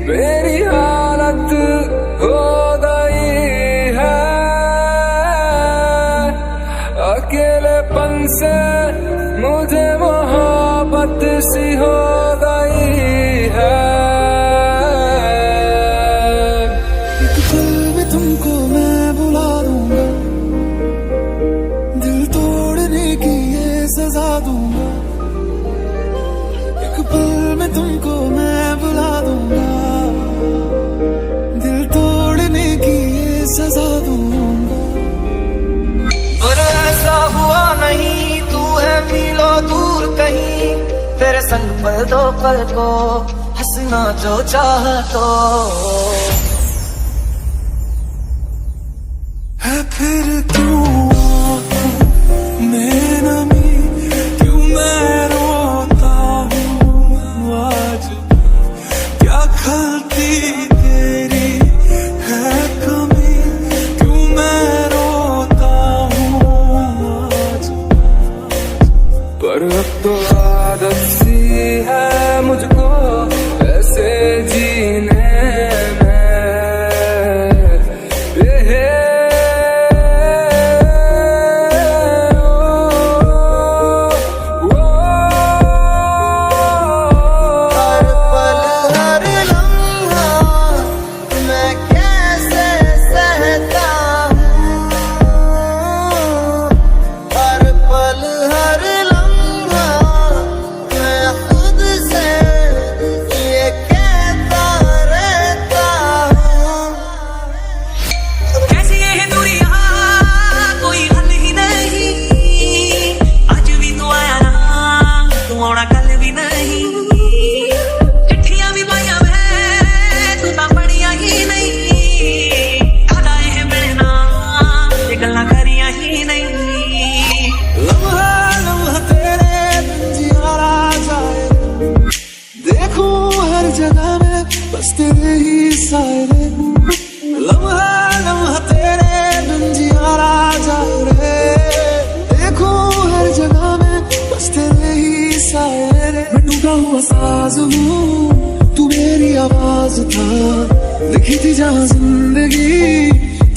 मेरी हालत हो गई है, अकेलेपन से मुझे मोहब्बत सी हो गई है। एक पल में तुमको मैं बुला दूंगा, दिल तोड़ने की ये सजा दूंगा। एक पल में तुमको मैं बुला दूंगा, दिल तोड़ने की ये सजा दूंगा। पर ऐसा हुआ नहीं, तू है मीलों दूर कहीं, तेरे संग पर दो पल को हंसना जो चाह तो है। फिर क्यों मैं नमी, क्यों मैं रोता हूँ आज, क्या खलती तेरी है कमी, क्यों मैं रोता हूँ आज। पर अब तो आदत सी है मुझको ऐसे जीने में। हर पल हर लम्हा मैं कैसे सहता हूँ, हर पल हर लम्हा मैं खुद से ये कहता रहता हूँ। कैसी ये है दूरियां, कोई हल ही नहीं, आज भी तो आया ना, तू आना कल भी नहीं। चिट्ठियां भी पाइया मैं, तू ना पढ़िया ही नहीं, याद आए हैं मिलना, ये गल्लां करिया ही नहीं। लम्हा लम्हा तेरे बिन जियारा जाए, देखूं हर जगह में बस तेरे ही साए रे। लम्हा लम्हा तेरे बिन जियारा जाए रे, देखूं हर जगह में बस तेरे ही साए रे। मैं टूटा हुआ साज हूँ, तू मेरी आवाज था, लिखी थी जहाँ जिंदगी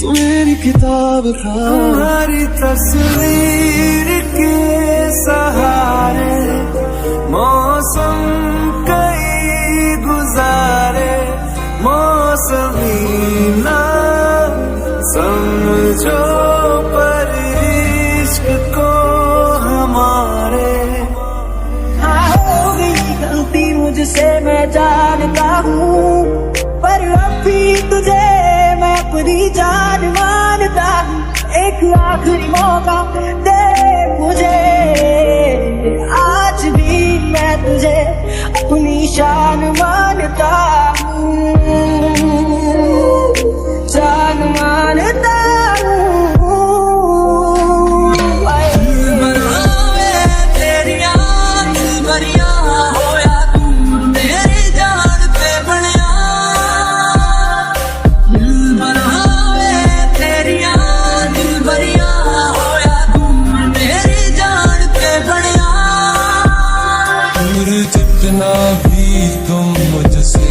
तू मेरी किताब था। तुम्हारी तस्वीर के सहारे मौसम कई गुजारे, मौसमी ना समझो पर इश्क को हमारे। हो गई गलती मुझसे मैं जानता हूँ, पर अब भी तुझे मैं अपनी जान मानता हूँ। एक आखिरी मौका दे मुझे, आज भी मैं तुझे अपनी शान मानता हूँ, जान मानता हूँ। बनावे तेरी याद भरिया होया, तू मेरी जान पे बनिया। बनावे तेरी याद भरिया होया, तू मेरी जान पे बनिया। दूर जितना भी तुम मुझसे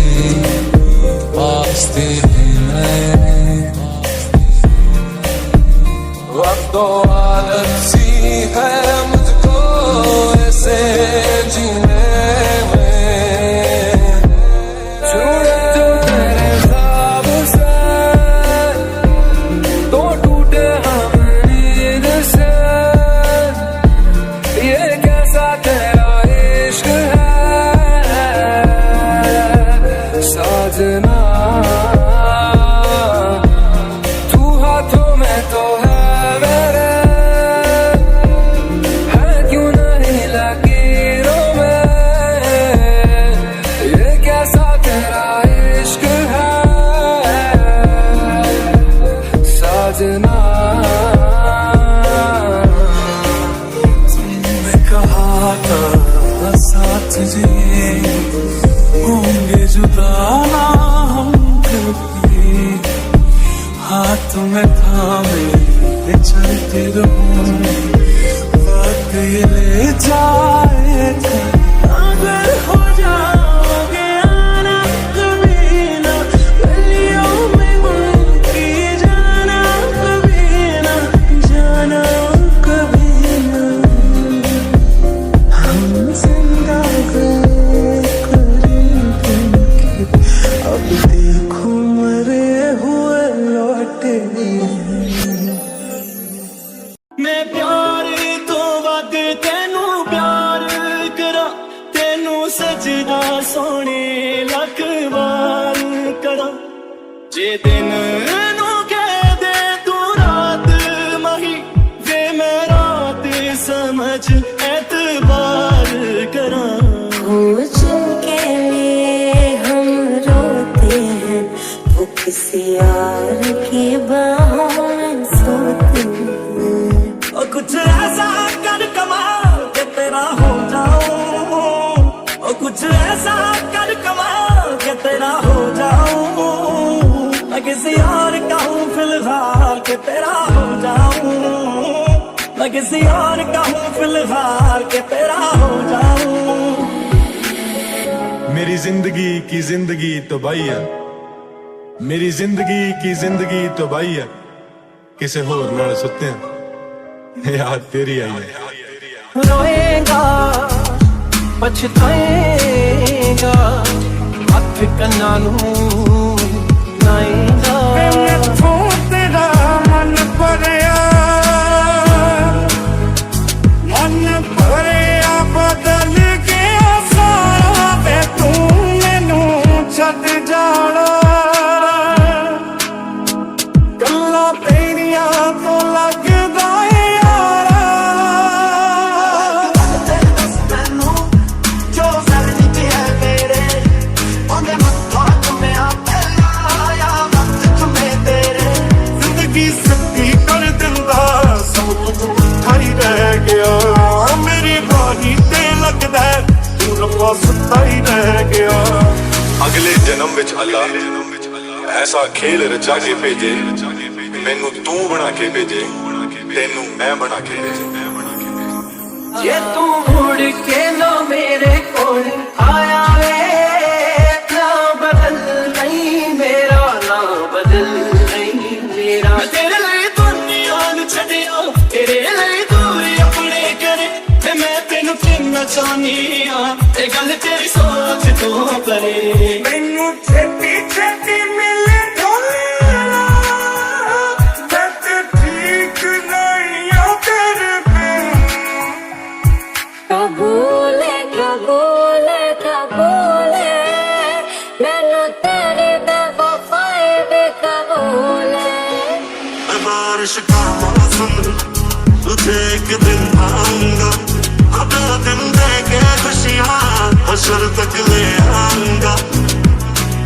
पास थे मैंने, अब तो आदत सी है मुझको ऐसे जीने में। छूटे जो तेरे ख्वाब से, तो टूटे हम नींद से, ये कैसा तेरा इश्क है साजना। तू हाथों में तो है मेरे, है क्यों नहीं लकीरों में, ये कैसा तेरा इश्क है साजना। तुमने कहा था साथ जिए होंगे जुदा ना हम कभी, हाथ में थामे चलते रहूं, वक्त ये ले जाए अगर हो जाओगे आना कभी ना, गलियों में मुनकी जाना कभी ना, जाना कभी ना। सोने लख बार करा जे दिन नू कह दे तू रात मही वे मैं रात समझ एतबार करा। के लिए हम रोते हैं वो किसी यार की बाहों में सोते हैं। और कुछ ऐसा कर कमाल के तेरा हो जाऊं, और कुछ ऐसा कर कमाल के तेरा हो जाऊं। मैं किसी और का हूँ फिलहाल के तेरा हो जाऊं, मैं किसी और का हूँ फिलहाल के तेरा हो जाऊं। मेरी जिंदगी की जिंदगी तो बाई है, मेरी जिंदगी की जिंदगी तो बाई है, किसे होर नाल सुते हैं याद तेरी आई है। रोएगा पछताएगा हथ कन्ना नू लाएगा। तेरा मन भरिया, मन भरिया बदल गया सारा वे तू मैनू छड़ जाना। गल्लां तेरियां तो लगदा यारा मैनू जो सैनी है मेरे ओने मत्था तुम्हें पहलाया वक्त तुम्हें तेरे। जिंदगी सच्ची कर दिंदा सब कुछ उठा ही रह गया, मेरी बाही ते लगदा तू रब्बा सुता ही रह गया। अगले जन्म विच अल्लाह ऐसा खेल रचा के भेजे, मैनू तू बना के भेजे, तेनू मैं बना के भेजे। जे तू मुड़ के लो मेरे कोल आया वे ना बदल नहीं मेरा, ना बदल नहीं मेरा। मैं तेरे लिए दुनिया नू छड्डिया, तेरे लिए दूरी अपने करे, ते मैं तेनू किन्ना चाहनी आ, ए गल तेरी सोच तो परे। मैनू छेती छेती मिले ढोलेला, मैं ते ठीक नहीं आ तेरे बिन। कबूले कबूले कबूले मैनू तेरी बेवफाई भी कबूले। बारिश का मौसम तुझे एक दिन आऊंगा, अपना दिन देके खुशियाँ हशर तक ले आऊंगा।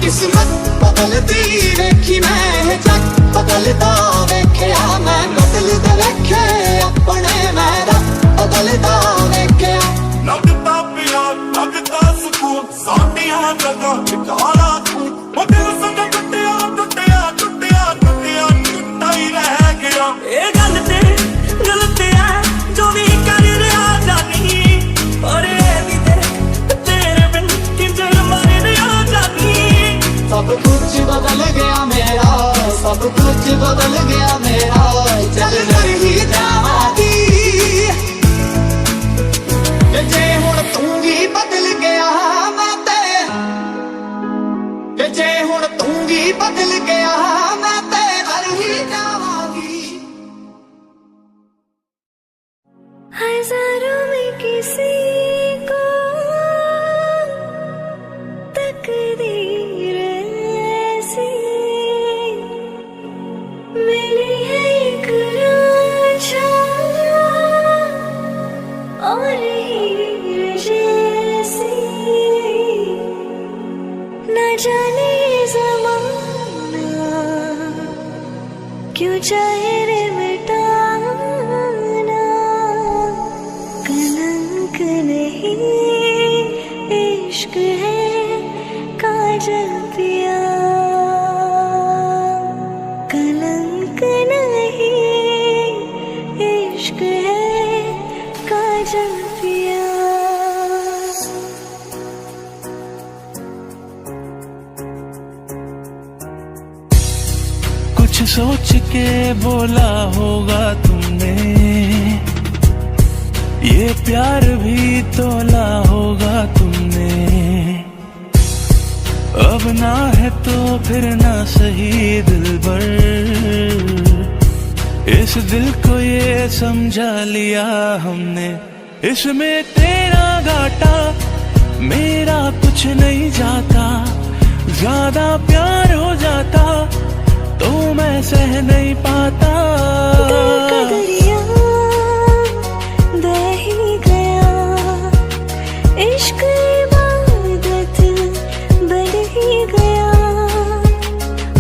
किस्मत बदलती देखी मैं जग बदलता देखिया, मैं बदलता देखे अपने मेरा बदलता देखिया। लगता पिया लगता सुकून साडियां जगह ठिकाना तू, वो दिल संग टुटिया टुटिया टुटिया टुटिया टुटा ही रह गया। ये गल ते गलत है जो भी कर रहा जानी, और ये भी तेरे बिन किंजल मर रहा जानी। सब कुछ बदल गया मेरा, सब कुछ बदल गया मेरा, चल रही जावादी जे हुण तू भी बदल गया मैं ते, जे हुण तू भी बदल गया मैं ते घर ही जावांगी। हजारों में किसी को तकदीर ऐसी मिली है एक रांझा और हीर जैसी। न जाने ये ज़माना क्यों चाहे रे मिटाना, कलंक नहीं इश्क है काजल पिया, कलंक नहीं इश्क है काजल पिया। कुछ सोच के बोला होगा तुमने, ये प्यार भी तोला होगा तुमने। अब ना है तो फिर ना सही दिलबर, इस दिल को ये समझा लिया हमने। इसमें तेरा घाटा मेरा कुछ नहीं जाता, ज्यादा प्यार हो जाता तो मैं सह नहीं पाता। दरिया बह ही गया, इश्क इबादत बन ही गया,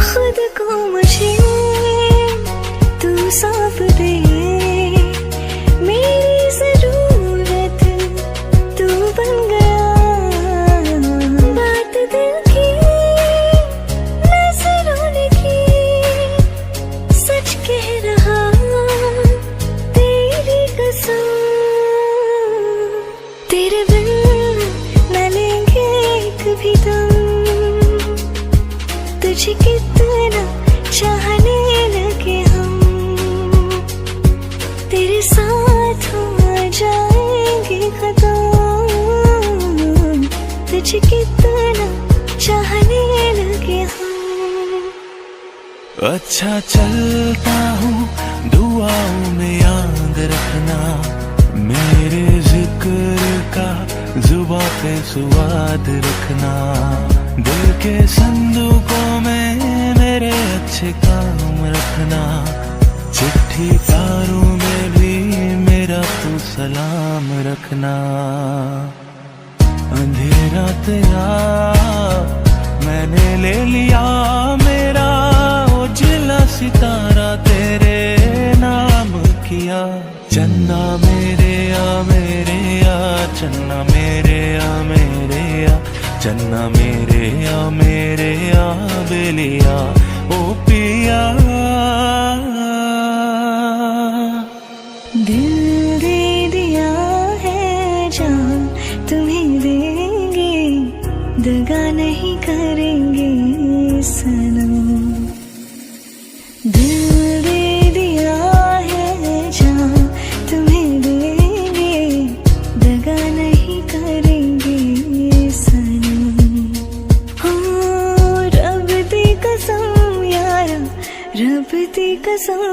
खुद को मुझे तू सौंप दे, मेरी जरूरत तू बन गया। बात दिल की नजरों की सच कह रहा, तेरी कसम, तेरे बिन न लेंगे कभी दम, तुझे कितना चाहने लगे हम, तेरे साथ हो जाएंगे खत्म, तुझे कितना चाहने लगे हम। अच्छा चलता हूँ दुआओं में याद रखना, मेरे जिक्र का जुबां पे स्वाद रखना, दिल के संदूकों में मेरे अच्छे काम रखना, चिट्ठी तारों में भी मेरा तू सलाम रखना। अंधेरा तेरा मैंने ले लिया मेरा, उजला सितारा तेरे नाम किया, चन्ना मेरे आ चन्ना मेरे आ चन्ना मेरे आ बेलिया ओ पिया। दिल दे दिया है जान तुम्हें देंगे, दगा नहीं करेंगे सनम। दिल दे दिया है जान तुम्हें देंगे, दगा नहीं करेंगे सनम। हो रब दी कसम यारा, रब दी कसम।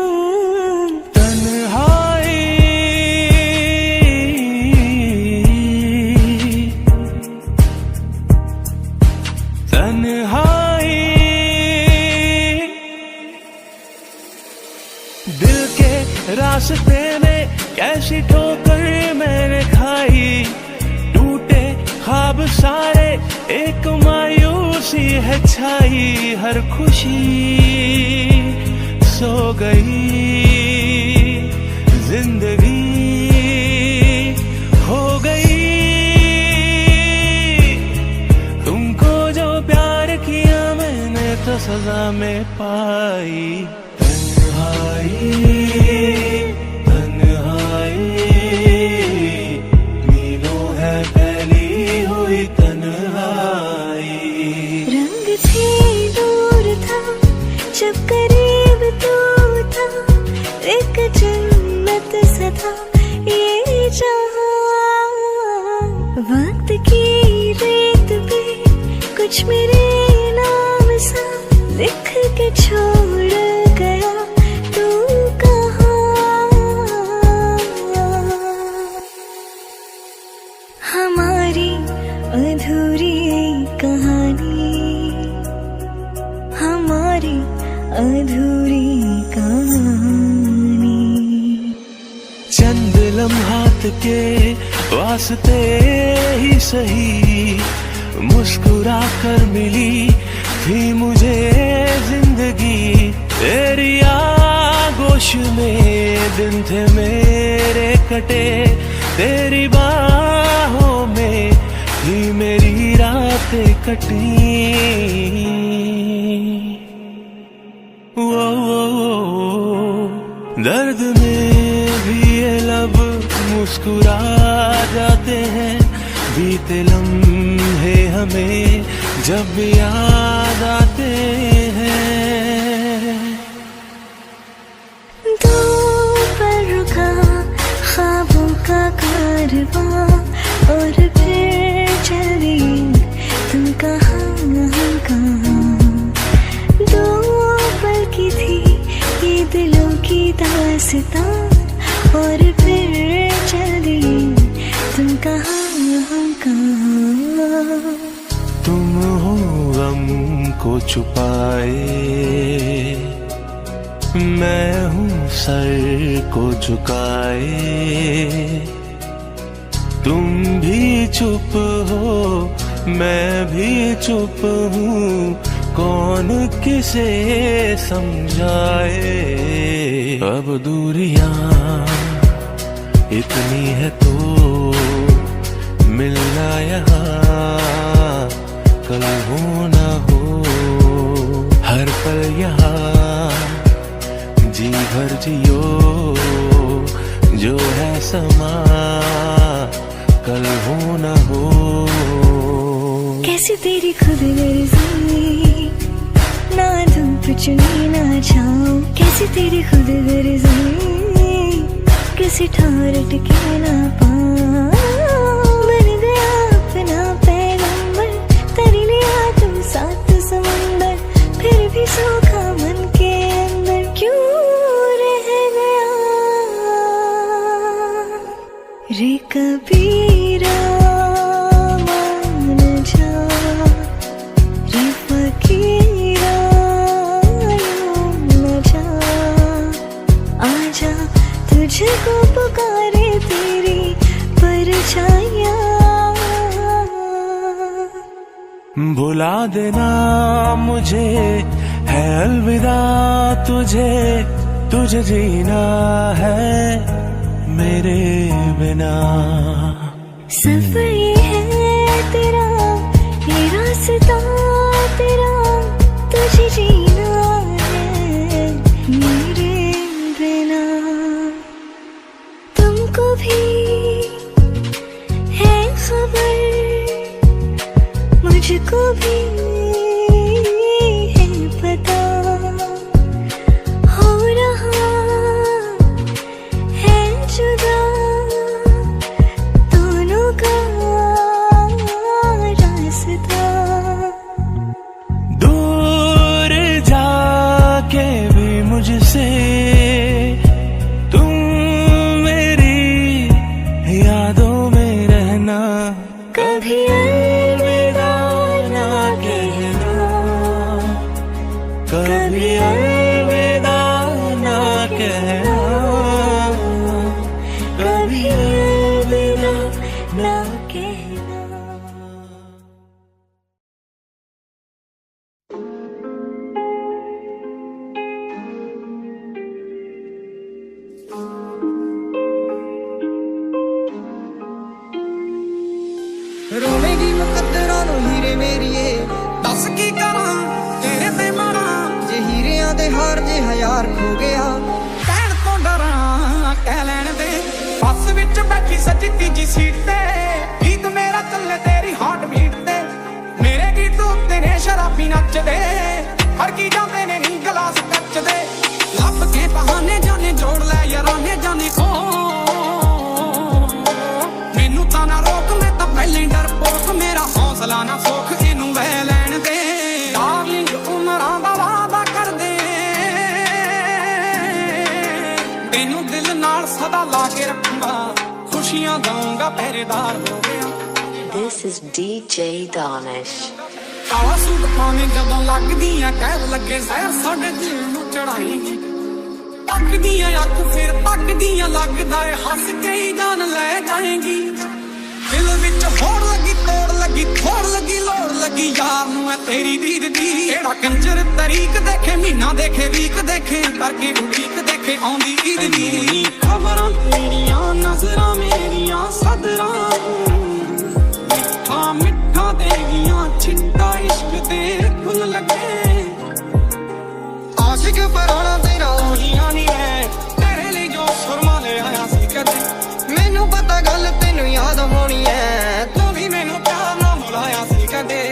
दिल के रास्ते में कैसी ठोकर मैंने खाई, टूटे ख्वाब सारे एक मायूसी है छाई, हर खुशी सो गई, जिंदगी हो गई। तुमको जो प्यार किया मैंने तो सजा में पाई, तन्हाई मीनों है पहली हुई तन्हाई। रंग थे दूर था जब करीब तू था, एक जन्नत सा था ये जहां। वक्त की रेत पे कुछ मेरे नाम सा लिख के छोड़ गया, हमारी अधूरी कहानी, हमारी अधूरी कहानी। चंद लम्हात के वास्ते ही सही, मुस्कुरा कर मिली थी मुझे जिंदगी, तेरी आगोश में दिन थे मेरे कटे, तेरी बाहों में ही मेरी रातें कटी। वो दर्द में भी ये लब मुस्कुरा जाते हैं, बीते लम्हे हमें जब याद आते हैं। दो पर रुका ख्वाबों का कारवां, और फिर चली तुम कहाँ दो पल की थी ये दिलों की दास्तां, और फिर चली तुम कहाँ हम कहाँ। तुम हो गम को छुपाए, मैं हूँ सर को झुकाए। तुम भी चुप हो मैं भी चुप हूँ, कौन किसे समझाए। अब दूरियां इतनी है तो मिलना यहाँ कल हो ना हो। हर पल यहाँ जी भर जियो, जो है समा कल हो ना हो। कैसी तेरी खुद गर्जी, ना धूप चुनी ना छाऊं। कैसी तेरी खुद गर्जी, किसी ठार टिके ना पाऊं। बन गया अपना पैगंबर, तर लिया तू सात समुंदर। फिर भी सूखा मन के अंदर क्यों रह गया रे कबीरा। मान जा रे फकीरा, यूं न जा। आजा तुझको पुकारे तेरी परछाइयाँ। भुला देना मुझे है अलविदा तुझे, तुझे जीना है मेरे बिना। सफर ये है तेरा, ये रास्ता तेरा, तुझे जीना है मेरे बिना। तुमको भी है खबर, मुझको भी है पता। हो रहा है जुदा दोनों का रास्ता। दूर जाके भी मुझसे तुम मेरी यादों में रहना। कभी अलविदा ना कहना, कभी अलविदा ना कहना, कभी अलविदा ना कहना। रोवेगी मुकद्दरां नूं हीरे मेरीए, दस की करां तेरे ते मरां। जे हीरियां दे हार जे हज़ार खो गया, कहण तो डरां कह लैण दे। बस विच बैठी सच्ची तीजी सीट ते, गीत मेरा चले तेरी हार्ट बीट ते। मेरे गीत उत्ते ने शराबी नचदे, फड़की जांदे ने नी गलास कचदे। ਲੱਭ के बहाने जाने जोड़ लै याराने जाने को, मैनू तां ना रोक मैं तां पहले डरपोक। मेरा हौसला ना सोख इनू वह लैण दे। डार्लिंग उमरां दा वादा कर दे, तेनू दिल नाल सदा ला के रखूंगा। खुशियां गाऊंगा पहरेदार हो गया। This is DJ Danish. काला सूट पाने जदों लगदियां कैद लगे सैर साडे दिल नूं चढ़ाएगी। तकदियां अख फिर तकदियां लगदा है हंस के ही जान ले जाएगी। दिल विच होड़ लगी तोड़ लगी थोड़ लगी लोड़ लगी यार नूं है तेरी दीद दी। एड़ा कंजर तरीक देखे महीना देखे वीक देखे करके उड़ीक देखे आउंदी ईद दी। खबरां तेरियां नजरां मेरियां सदरां, मिठा मिठा देगियां छिट्टा इश्क तेरे फुल लगे। आशिक पराना तेरा ओहियां नहीं है, तेरे लिए जो सुरमा ले आया सी कदे। मैनू पता गल तेनू याद होनी है, तू भी मैनू प्यार ना बुलाया सी कदे।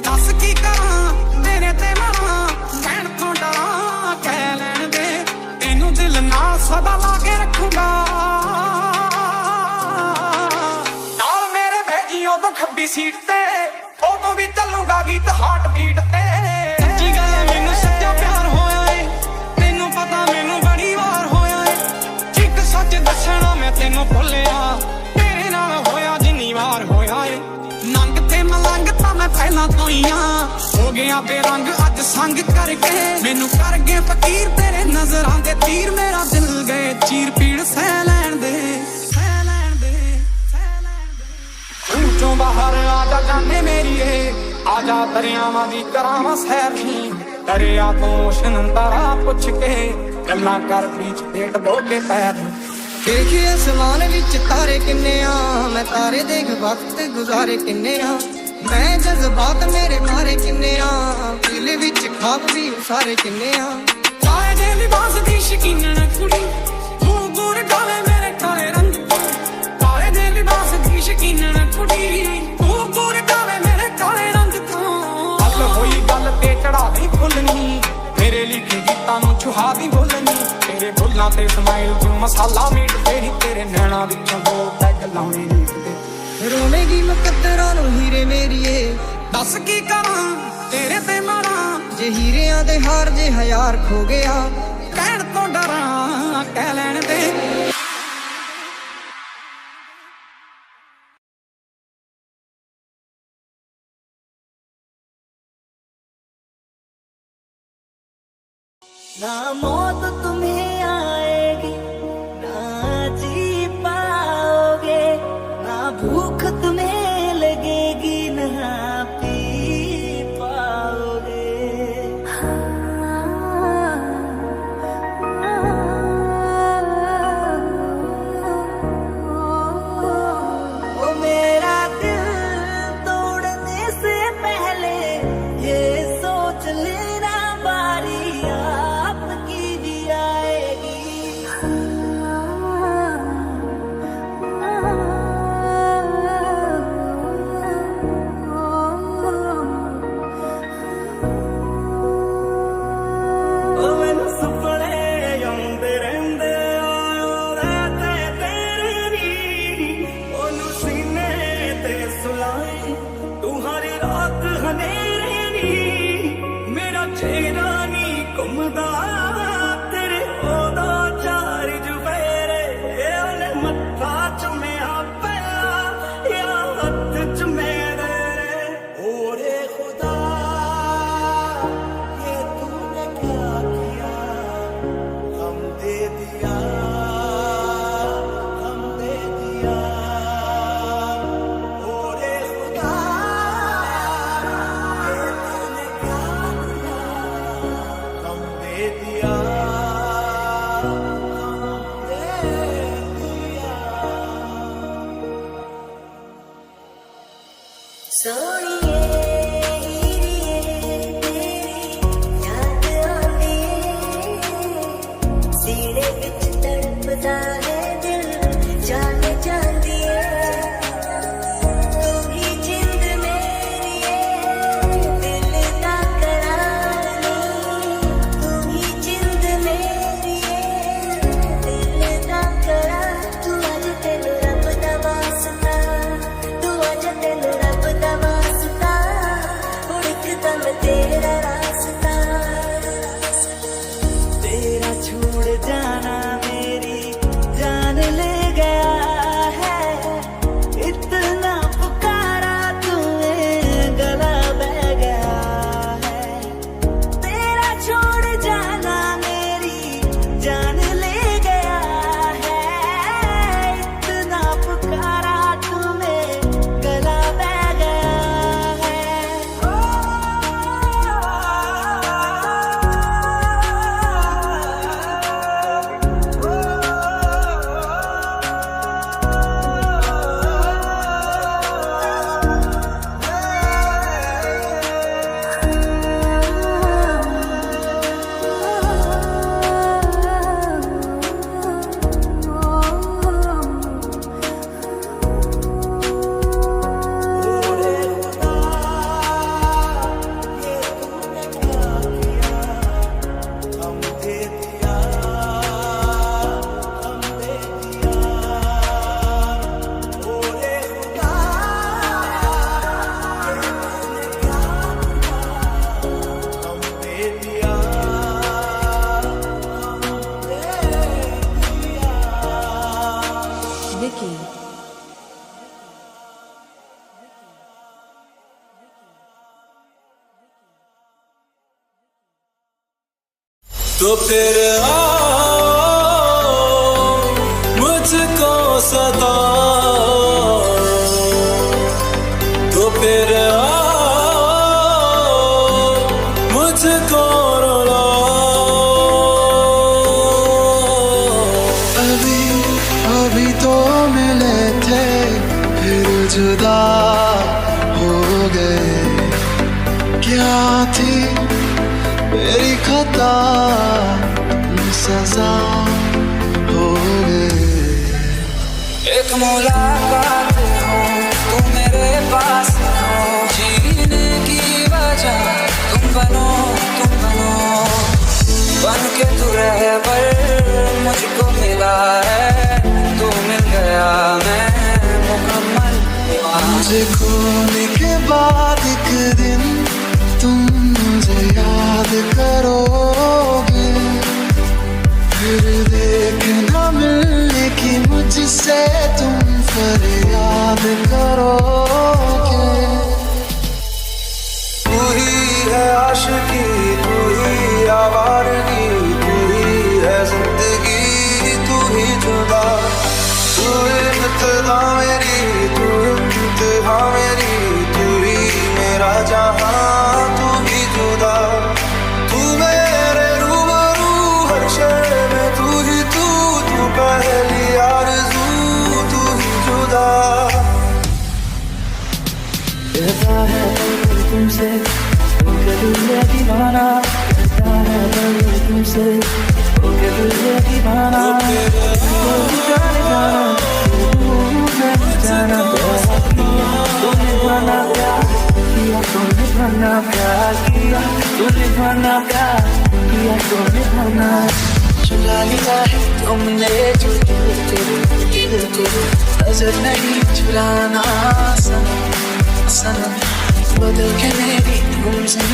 दस की करां तेरे ते मरां, कहण तो डरां कह लैण दे। तेनू दिल नाल सदा ला के रखूंगा। नाल मेरे भेजियो तो खब्बी सीट ते, उदों भी चलूंगा गीत हार्ट बीट ते। सच्ची गल मैनू सच्चा प्यार होया है, तेनू पता मैनू बड़ी वार होया है। चिक सच दसना मैं तेनू भुलिया, तेरे नाल होया जिन्नी वार होया है। नंग ते मलंग पहला तो ही हो गया बेरंग अज संग करके मैनू कर गए फकीर तेरे नजरां दे तीर मेरा दिल गए चीर पीड़ सह लैण दे ऊंचों बाहर आजा जाने मेरी आजा दरियावां दी करावां सैर नी दरिया तो ओशन तारा पुछ के गल्लां कर बीच पेट धो के पैर देखिए आसमान विच तारे किन्ने मैं तारे देख वक्त गुजारे किन्ने मैं जज्बात मेरे मारे किन्ने दिल विच खाब भी सारे किन्ने काले दे लिबास दी शकीनन कुड़ी मुंह गुर काले मेरे काले रंग काले दे लिबास दी शकीनन कुड़ी मुंह गुर काले मेरे काले रंग तो हल होई गल ते चढ़ा दी फुलनी मेरे लिखे गीतां नूं छुहा दी बोलनी तेरे बुल्लां ते स्माइल तू मसाला मीट तेरी तेरे नैना विचों दो पैग लाउणे नीत रोवेगी मुकद्दरां नूं हीरे मेरीए दस की करां तेरे ते मरां जे हीरियां दे हार जे हयार खो गया कहण तो डरां कह लैण दे ना मौत तुम्हें आएगी ना जी पाओगे ना भूख तुम्हें लगेगी ना पी पाओगे ओ मेरा दिल तोड़ने से पहले ये सोच लेना बारी तो फिर आओ मुझको सताओ, तो फिर आओ मुझको अभी तो मिले थे फिर जुदा हो गए, क्या थी मेरी खता सजा हो गए। एक मुलाकात हो तुम मेरे पास हो, जीने की वजह तुम बनो, तुम बनो बन के तू रह पर मुझको मिला है, तू मिल गया मैं मुकम्मल। मुझे खोने के बाद एक दिन तुम मुझे याद करोगे, फिर देखना मिलने की मुझसे तुम फरियाद करोगे। तू ही है आशिकी, तू ही आवारगी, तू ही है जिंदगी, तू ही जुदा, तू इब्तिदा मेरी, तू इंतहा मेरी, तू ही मेरा जहां, तू ही जुदा, तू मेरे रूबरू हर शय में, तू ही तू पहली आरज़ू, तू ही जुदा। कहता है तुमसे होके दिल ये दीवाना, कहता है तुमसे होके दिल ये दीवाना, जाने जाना जाना तूने बना प्यार किया, तूने बना प्यार किया, तूने बना प्यार किया, तूने बना चुरा लिया है तुमने जो दिल को नजर नहीं चुराना सनम, सनम बदल के मेरी तुमसे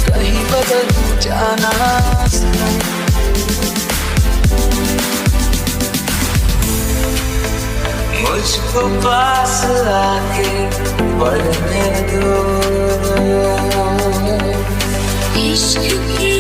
कहीं बदल जाना सनम। मुझको पास आके बढ़ने दो, इश्क की